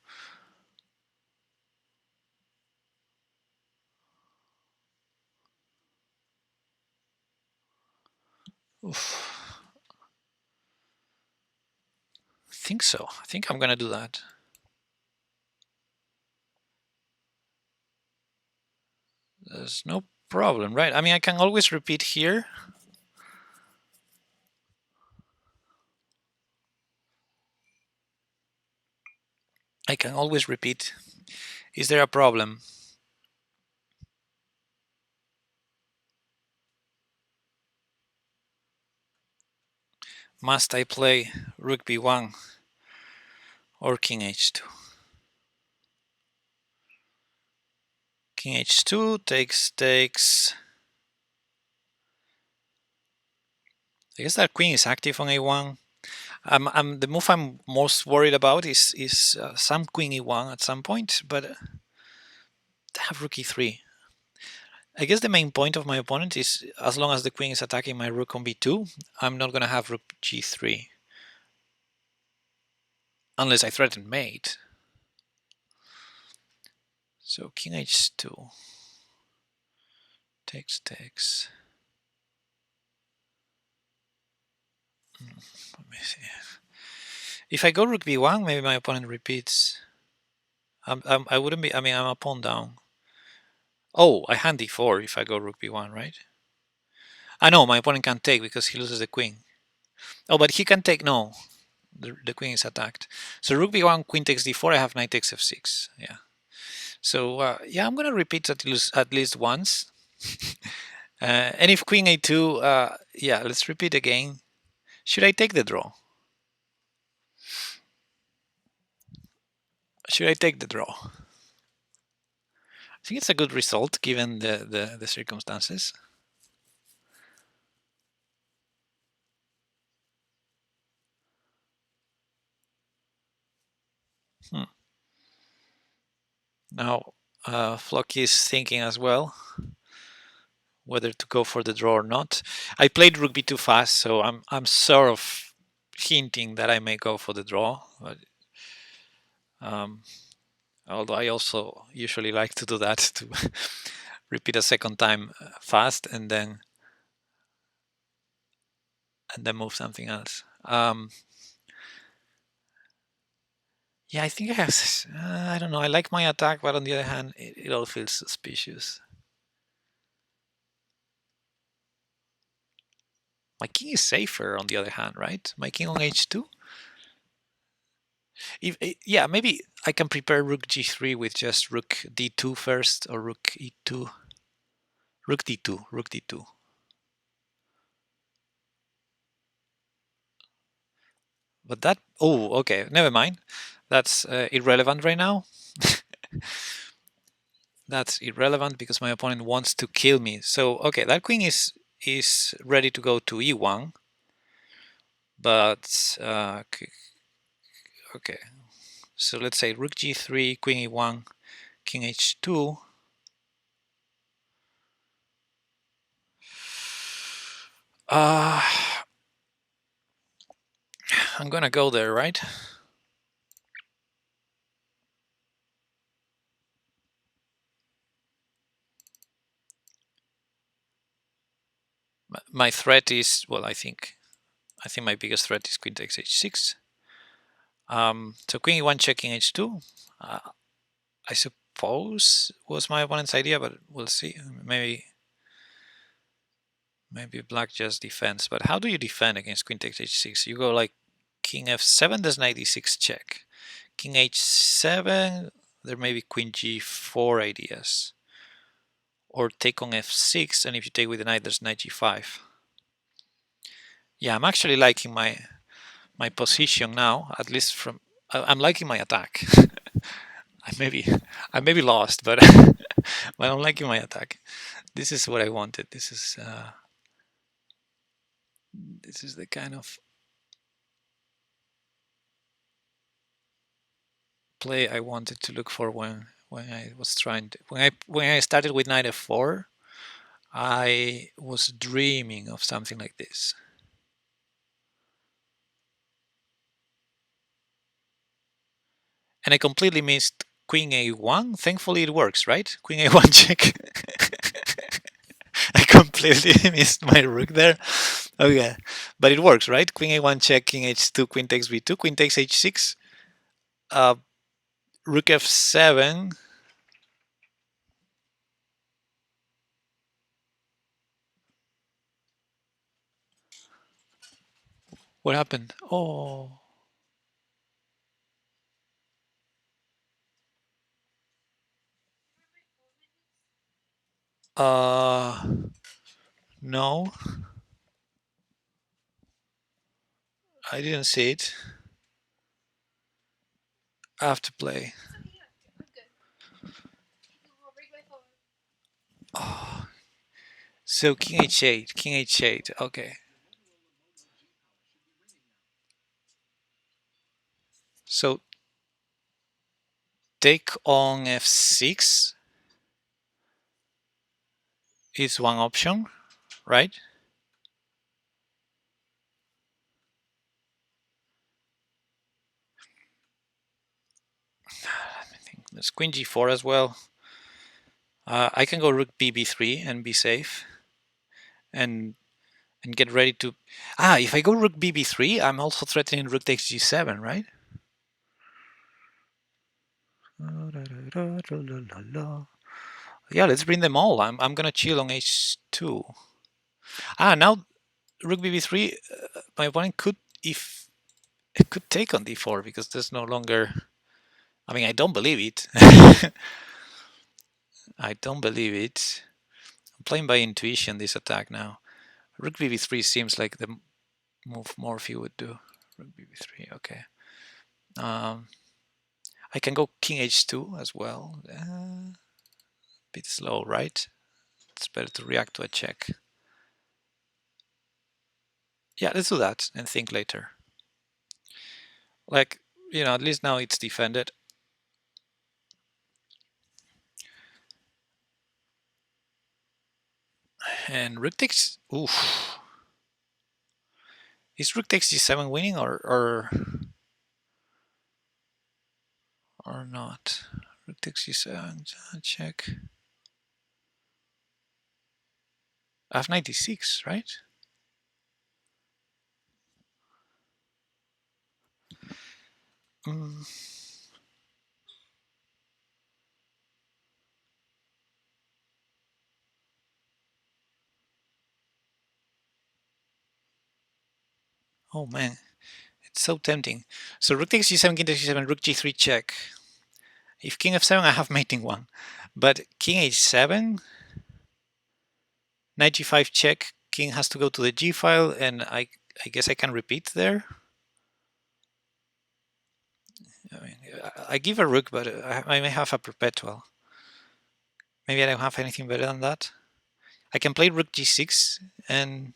Oof. I think so. I think I'm gonna do that. There's no problem, right? I mean, I can always repeat here. I can always repeat. Is there a problem? Must I play rook b1 or king h2? King h2 takes. I guess that queen is active on a1. The move I'm most worried about is some queen e1 at some point, but I have rook e3. I guess the main point of my opponent is as long as the queen is attacking my rook on b2, I'm not going to have rook g3. Unless I threaten mate. So king h2 takes. Let me see. If I go rook b1, maybe my opponent repeats. I wouldn't be. I mean, I'm a pawn down. Oh, I hand d4 if I go rook b1, right? I know my opponent can't take because he loses the queen. Oh, but he can take. No, the queen is attacked. So rook b1, queen takes d4. I have knight takes f6. Yeah. So yeah, I'm gonna repeat at least once. And if queen a2, yeah, let's repeat again. Should I take the draw? Should I take the draw? I think it's a good result given the circumstances. Now, Floki is thinking as well whether to go for the draw or not. I played rook b2 fast, so I'm sort of hinting that I may go for the draw. But, although I also usually like to do that to repeat a second time fast and then move something else. Yeah, I think I have. I don't know. I like my attack, but on the other hand, it all feels suspicious. My king is safer, on the other hand, right? My king on h2. Yeah, maybe I can prepare rook g3 with just rook d2 first, or rook e2, rook d2, rook d2. But that, oh, okay, never mind. That's irrelevant right now. That's irrelevant because my opponent wants to kill me. So okay, that queen is ready to go to e1, but okay. So let's say rook g3, queen e1, king h2. I'm gonna go there, right? My threat is, well, I think my biggest threat is queen takes h6. So queen e1 checking h2. I suppose was my opponent's idea, but we'll see. Maybe black just defends. But how do you defend against queen takes h6? You go like king f7, there's knight e6 check. King h7, there may be queen g4 ideas. Or take on f6, and if you take with the knight, there's knight g5. Yeah, I'm actually liking my position now, at least from I'm liking my attack. I may be lost, but but I'm liking my attack. This is what I wanted. This is the kind of play I wanted to look for when I was trying to, when I started with knight f4. I was dreaming of something like this. And I completely missed queen a1. Thankfully it works, right? Queen a1 check. I completely missed my rook there. Okay, but it works, right? Queen a1 check, king h2, queen takes b2, queen takes h6, uh, rook f7. What happened? Oh, no, I didn't see it. I have to play. Oh, so king h8, king h8. Okay. So take on f6 is one option, right? I think there's queen g4 as well. I can go rook bb3 and be safe, and get ready to. If I go rook bb3, I'm also threatening rook takes g7, right? Yeah, let's bring them all. I'm gonna chill on h2. Now rook bb3. My opponent could, if it could take on d4 because there's no longer. I mean, I don't believe it. I don't believe it. I'm playing by intuition this attack now. Rook bb3 seems like the move Morphy would do. Rook bb3, okay. I can go king h2 as well. Bit slow, right? It's better to react to a check. Yeah, let's do that and think later. Like, at least now it's defended. And rook takes. Oof. Is rook takes g7 winning or not? Rook takes g7. Check. I have 96, right? Mm. Oh man, It's so tempting. So rook takes g7, king takes g7, rook g3 check. If king f7, I have mating 1. But king h7, knight g5 check, king has to go to the g file, and I guess I can repeat there. I mean, I give a rook, but I may have a perpetual. Maybe I don't have anything better than that. I can play rook g6 and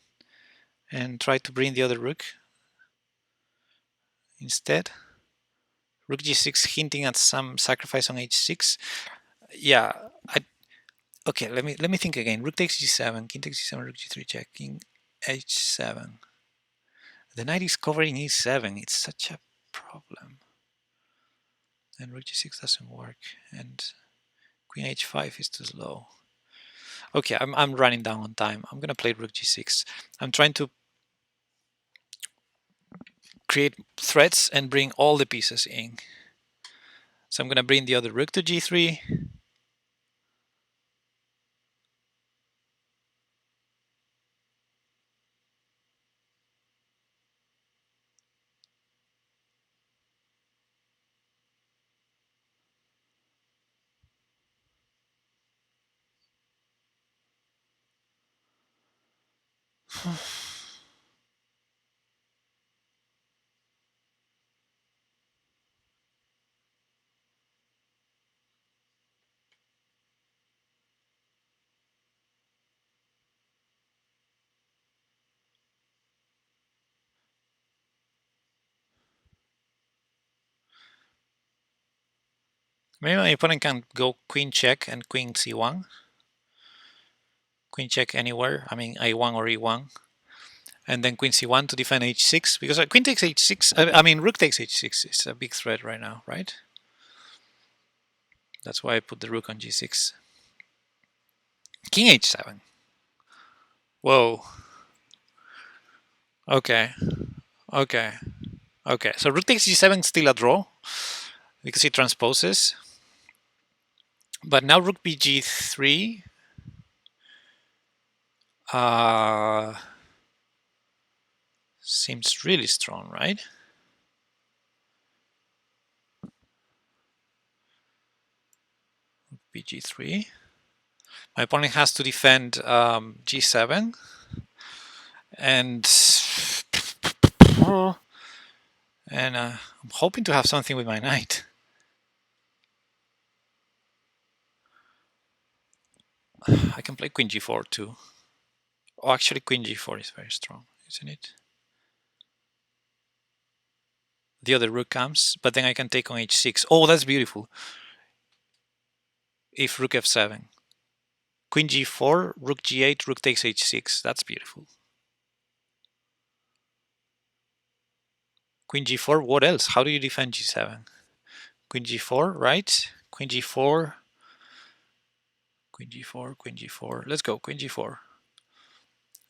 try to bring the other rook instead. Rook g6 hinting at some sacrifice on h6. Yeah, okay, let me think again. Rook takes g7, king takes g7, rook g3 check, king h7. The knight is covering e7. It's such a problem. And rook g6 doesn't work, and queen h5 is too slow. Okay, I'm running down on time. I'm gonna play rook g6. I'm trying to create threats and bring all the pieces in. So I'm gonna bring the other rook to g3. Maybe my opponent can go queen check and queen c1. Queen check anywhere, I mean a1 or e1. And then queen c1 to defend h6, because queen takes h6, I mean rook takes h6 is a big threat right now, right? That's why I put the rook on g6. King h7. Whoa. Okay. Okay. Okay. So rook takes g7 still a draw because it transposes. But now rook bg3. Seems really strong, right? bg3. My opponent has to defend g7. And I'm hoping to have something with my knight. I can play queen g4 too. Oh, actually queen g4 is very strong, isn't it? The other rook comes, but then I can take on h6. Oh, that's beautiful. If rook f7. Queen g4, rook g8, rook takes h6. That's beautiful. Queen g4, what else? How do you defend g7? Queen g4, right? Queen g4, queen g4, queen g4. Let's go, queen g4.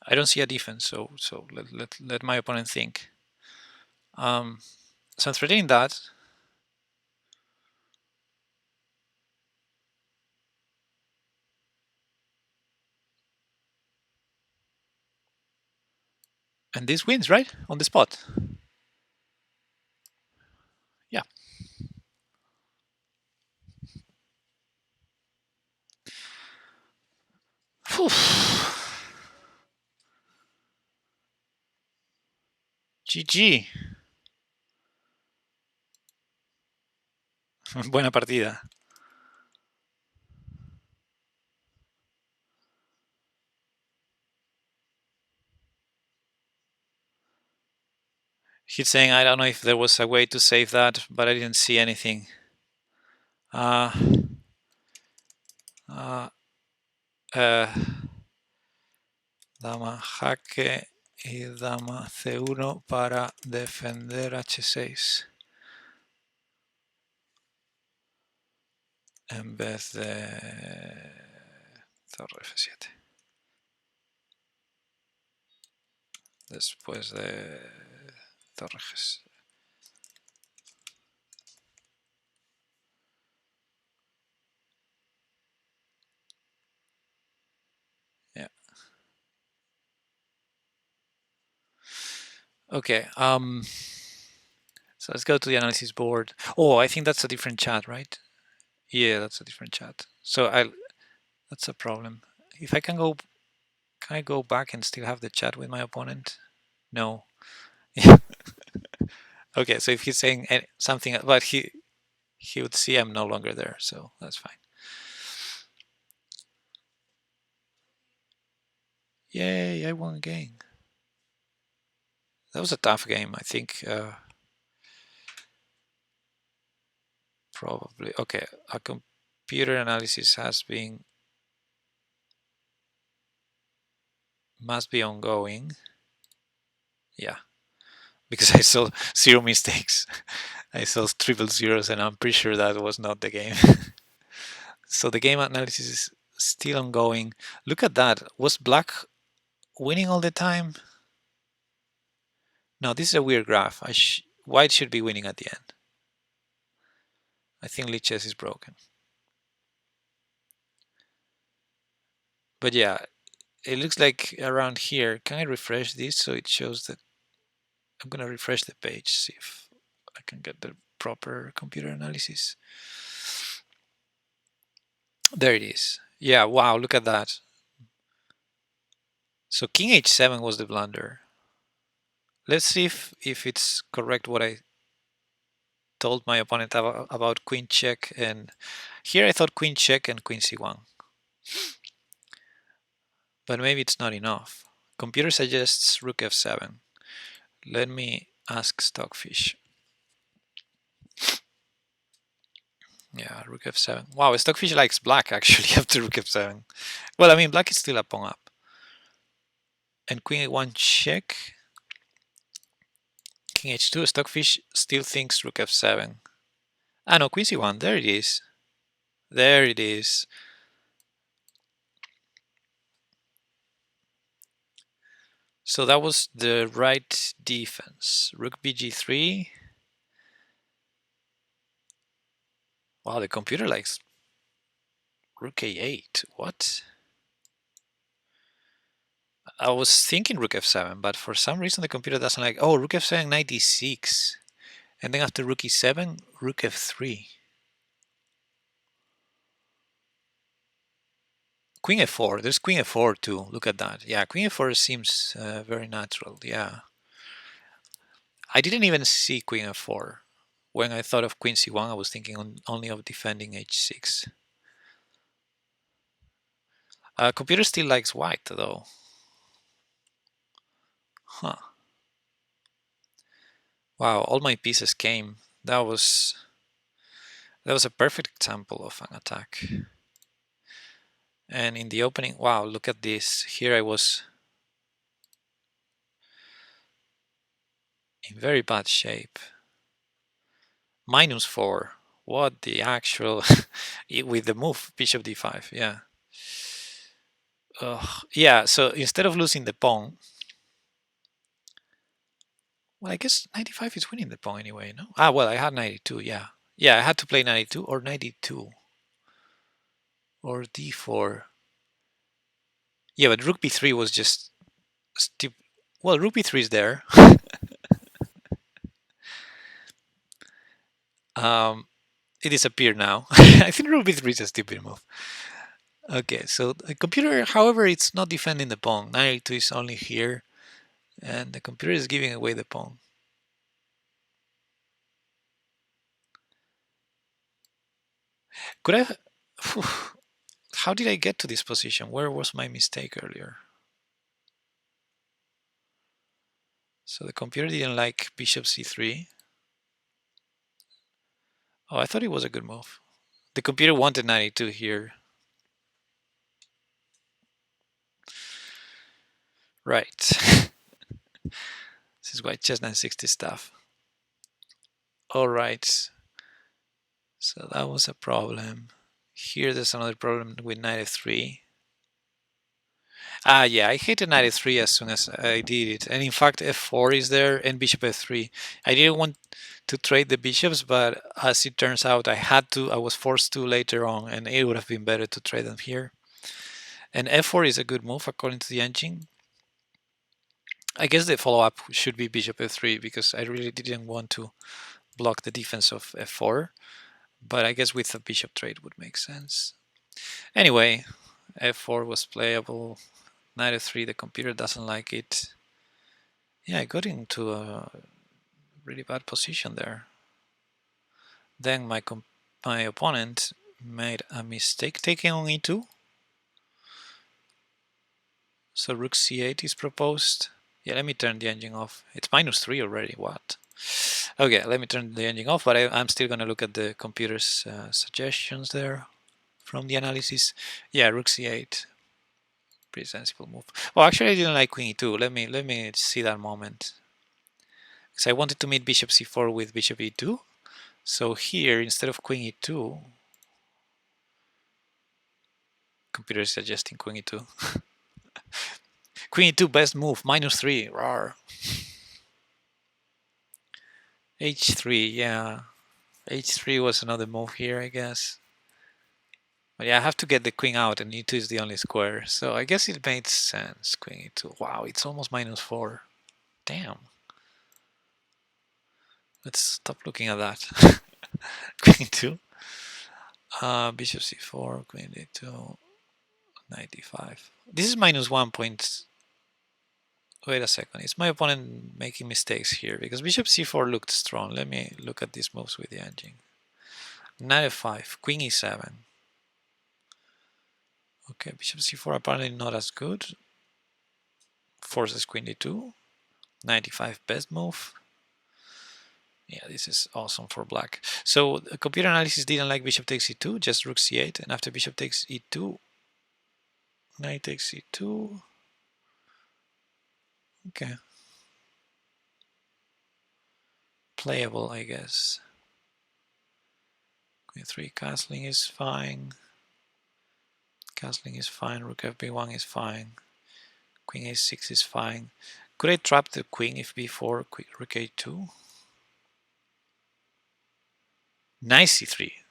I don't see a defense, so let my opponent think. So I'm threatening that. And this wins, right? On the spot. Yeah. Whew. GG. Buena partida. He's saying, I don't know if there was a way to save that, but I didn't see anything. Dama jaque y dama c1 para defender h6 en vez de torre f7. Después de torre g6. Yeah. Okay. So let's go to the analysis board. Oh, I think that's a different chat, right? Yeah, that's a different chat. So that's a problem. If I can go, can I go back and still have the chat with my opponent? No. Okay, so if he's saying something, but he would see I'm no longer there, so that's fine. Yay, I won a game. That was a tough game, I think. Probably. Okay, a computer analysis must be ongoing. Yeah, because I saw 0 mistakes. I saw triple zeros, and I'm pretty sure that was not the game. So the game analysis is still ongoing. Look at that. Was black winning all the time? No, this is a weird graph. White should be winning at the end. I think Lichess is broken. But yeah, it looks like around here. Can I refresh this so it shows that? I'm going to refresh the page, see if I can get the proper computer analysis. There it is. Yeah, wow, look at that. So king h7 was the blunder. Let's see if it's correct what I told my opponent about queen check. And here I thought queen check and queen c1. But maybe it's not enough. Computer suggests rook f7. Let me ask Stockfish. Yeah, rook f7. Wow, Stockfish likes black actually after rook f7. Well, I mean, black is still a pawn up. And queen a1 check. King h2. Stockfish still thinks rook f7. Ah, no, queen c1. There it is. There it is. So that was the right defense. Rook bg3. Wow, the computer likes rook a8. What? I was thinking rook f7, but for some reason the computer doesn't like. Oh, rook f7, knight d6. And then after rook e7, rook f3. Queen f4. There's queen f4 too. Look at that. Yeah, queen f4 seems very natural. Yeah. I didn't even see queen f4. When I thought of queen c1, I was thinking only of defending h6. Computer still likes white though. Huh. Wow, all my pieces came. That was a perfect example of an attack. And in the opening, wow, look at this. Here I was in very bad shape. -4. What the actual with the move bishop d5, yeah. Yeah, so instead of losing the pawn, well, I guess 95 is winning the pawn anyway, no? Ah, well, I had 92, yeah. Yeah, I had to play 92 or 92 or d4. Yeah, but rook b3 was just well, rook b3 is there. It disappeared now. I think rook b3 is a stupid move. Okay, so the computer, however, it's not defending the pawn. 92 is only here, and the computer is giving away the pawn. Could I? How did I get to this position? Where was my mistake earlier? So the computer didn't like bishop c3. Oh, I thought it was a good move. The computer wanted 92 here. Right. This is why chess 960 stuff. All right. So that was a problem. Here there's another problem with knight f3. Ah, yeah, I hated knight f3 as soon as I did it. And in fact, f4 is there and bishop f3. I didn't want to trade the bishops, but as it turns out, I had to. I was forced to later on, and it would have been better to trade them here. And f4 is a good move according to the engine. I guess the follow-up should be bishop f3 because I really didn't want to block the defense of f4, but I guess with a bishop trade would make sense. Anyway, f4 was playable. Knight f3, the computer doesn't like it. Yeah, I got into a really bad position there. Then my opponent made a mistake taking on e2. So rook c8 is proposed. Yeah, let me turn the engine off. It's -3 already, what? Okay, let me turn the engine off, but I'm still going to look at the computer's suggestions there from the analysis. Yeah, rook c8, pretty sensible move. Well, actually, I didn't like queen e2. Let me see that moment. Because I wanted to meet bishop c4 with bishop e2. So here, instead of queen e2, computer is suggesting queen e2. Queen e2, best move, -3, rar. h3, yeah. h3 was another move here, I guess. But yeah, I have to get the queen out, and e2 is the only square. So I guess it made sense, queen e2. Wow, it's almost -4. Damn. Let's stop looking at that. Queen e2. Bishop c4, queen d2, 95. This is -1 point. Wait a second, is my opponent making mistakes here? Because bishop c4 looked strong. Let me look at these moves with the engine. Knight f5, queen e7. Okay, bishop c4 apparently not as good. Forces queen d2. 95 best move. Yeah, this is awesome for black. So the computer analysis didn't like bishop takes e2, just rook c8, and after bishop takes e2, knight takes e2. Okay. Playable, I guess. Queen 3 castling is fine. Castling is fine. Rook fb1 is fine. Queen a6 is fine. Could I trap the queen if b4, rook a2? Knight c3.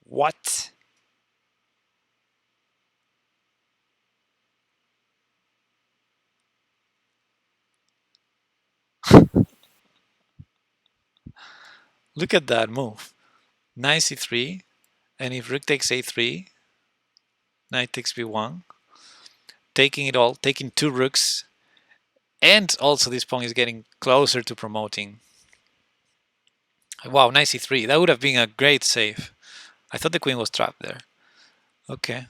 What? Look at that move. Knight c3, and if rook takes a3, knight takes b1, taking it all, taking two rooks, and also this pawn is getting closer to promoting. Wow, knight c3. That would have been a great save. I thought the queen was trapped there. Okay.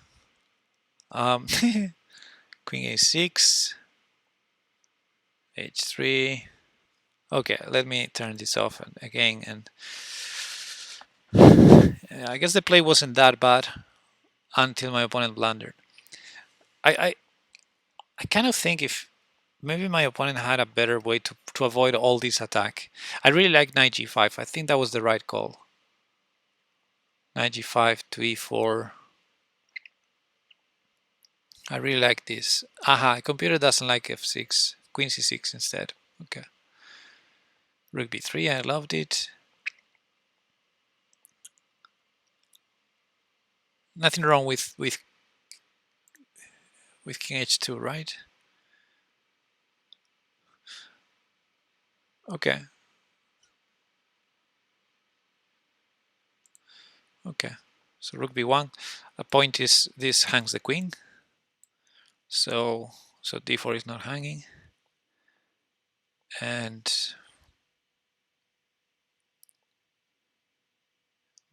Queen a6, h3. Okay, let me turn this off again. And I guess the play wasn't that bad until my opponent blundered. I kind of think if maybe my opponent had a better way to avoid all this attack. I really like knight g5. I think that was the right call. Knight g5 to e4. I really like this. Aha, computer doesn't like f6. Queen c6 instead. Okay. Rook b3, I loved it. Nothing wrong with king h2, right? Okay. Okay. So rook b1. A point is this hangs the queen. So d4 is not hanging. And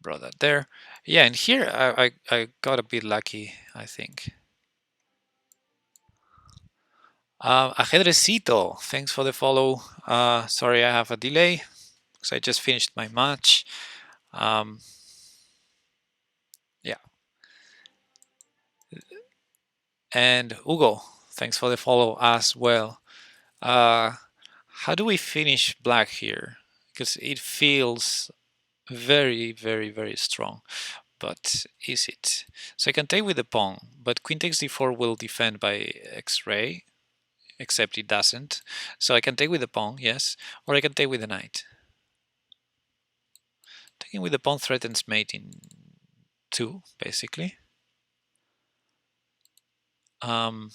brought that there. Yeah, and here I got a bit lucky, I think. Ajedrecito, thanks for the follow. Sorry I have a delay because I just finished my match. Yeah. And Hugo, thanks for the follow as well. How do we finish black here? Because it feels very, very, very strong. But is it? So I can take with the pawn, but queen takes d4 will defend by x-ray, except it doesn't. So I can take with the pawn, yes, or I can take with the knight. Taking with the pawn threatens mating 2, basically. And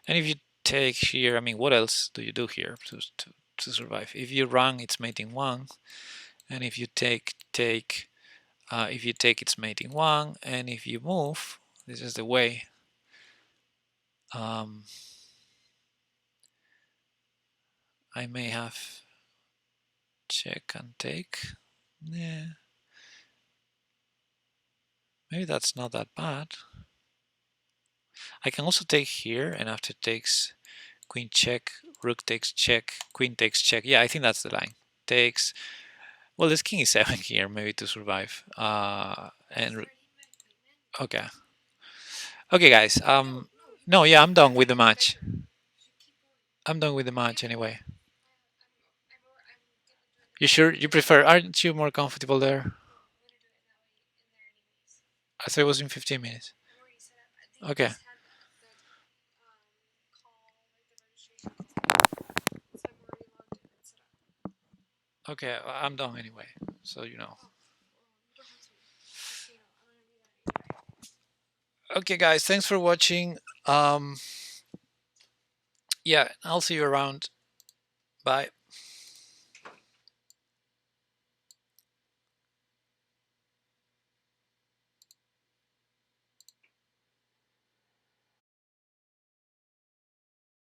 if you take here, I mean, what else do you do here to survive. If you run, it's mating 1, and if you take, if you take, it's mating 1, and if you move, this is the way. I may have check and take. Yeah, maybe that's not that bad. I can also take here, and after takes queen check, rook takes check, queen takes check. Yeah, I think that's the line. Takes. Well, this king is 7 here, maybe to survive. And okay, okay, guys. No, yeah, I'm done with the match. I'm done with the match anyway. You sure you prefer? Aren't you more comfortable there? I thought it was in 15 minutes. Okay. Okay, I'm done anyway, so you know. Okay, guys, thanks for watching. Yeah, I'll see you around. Bye.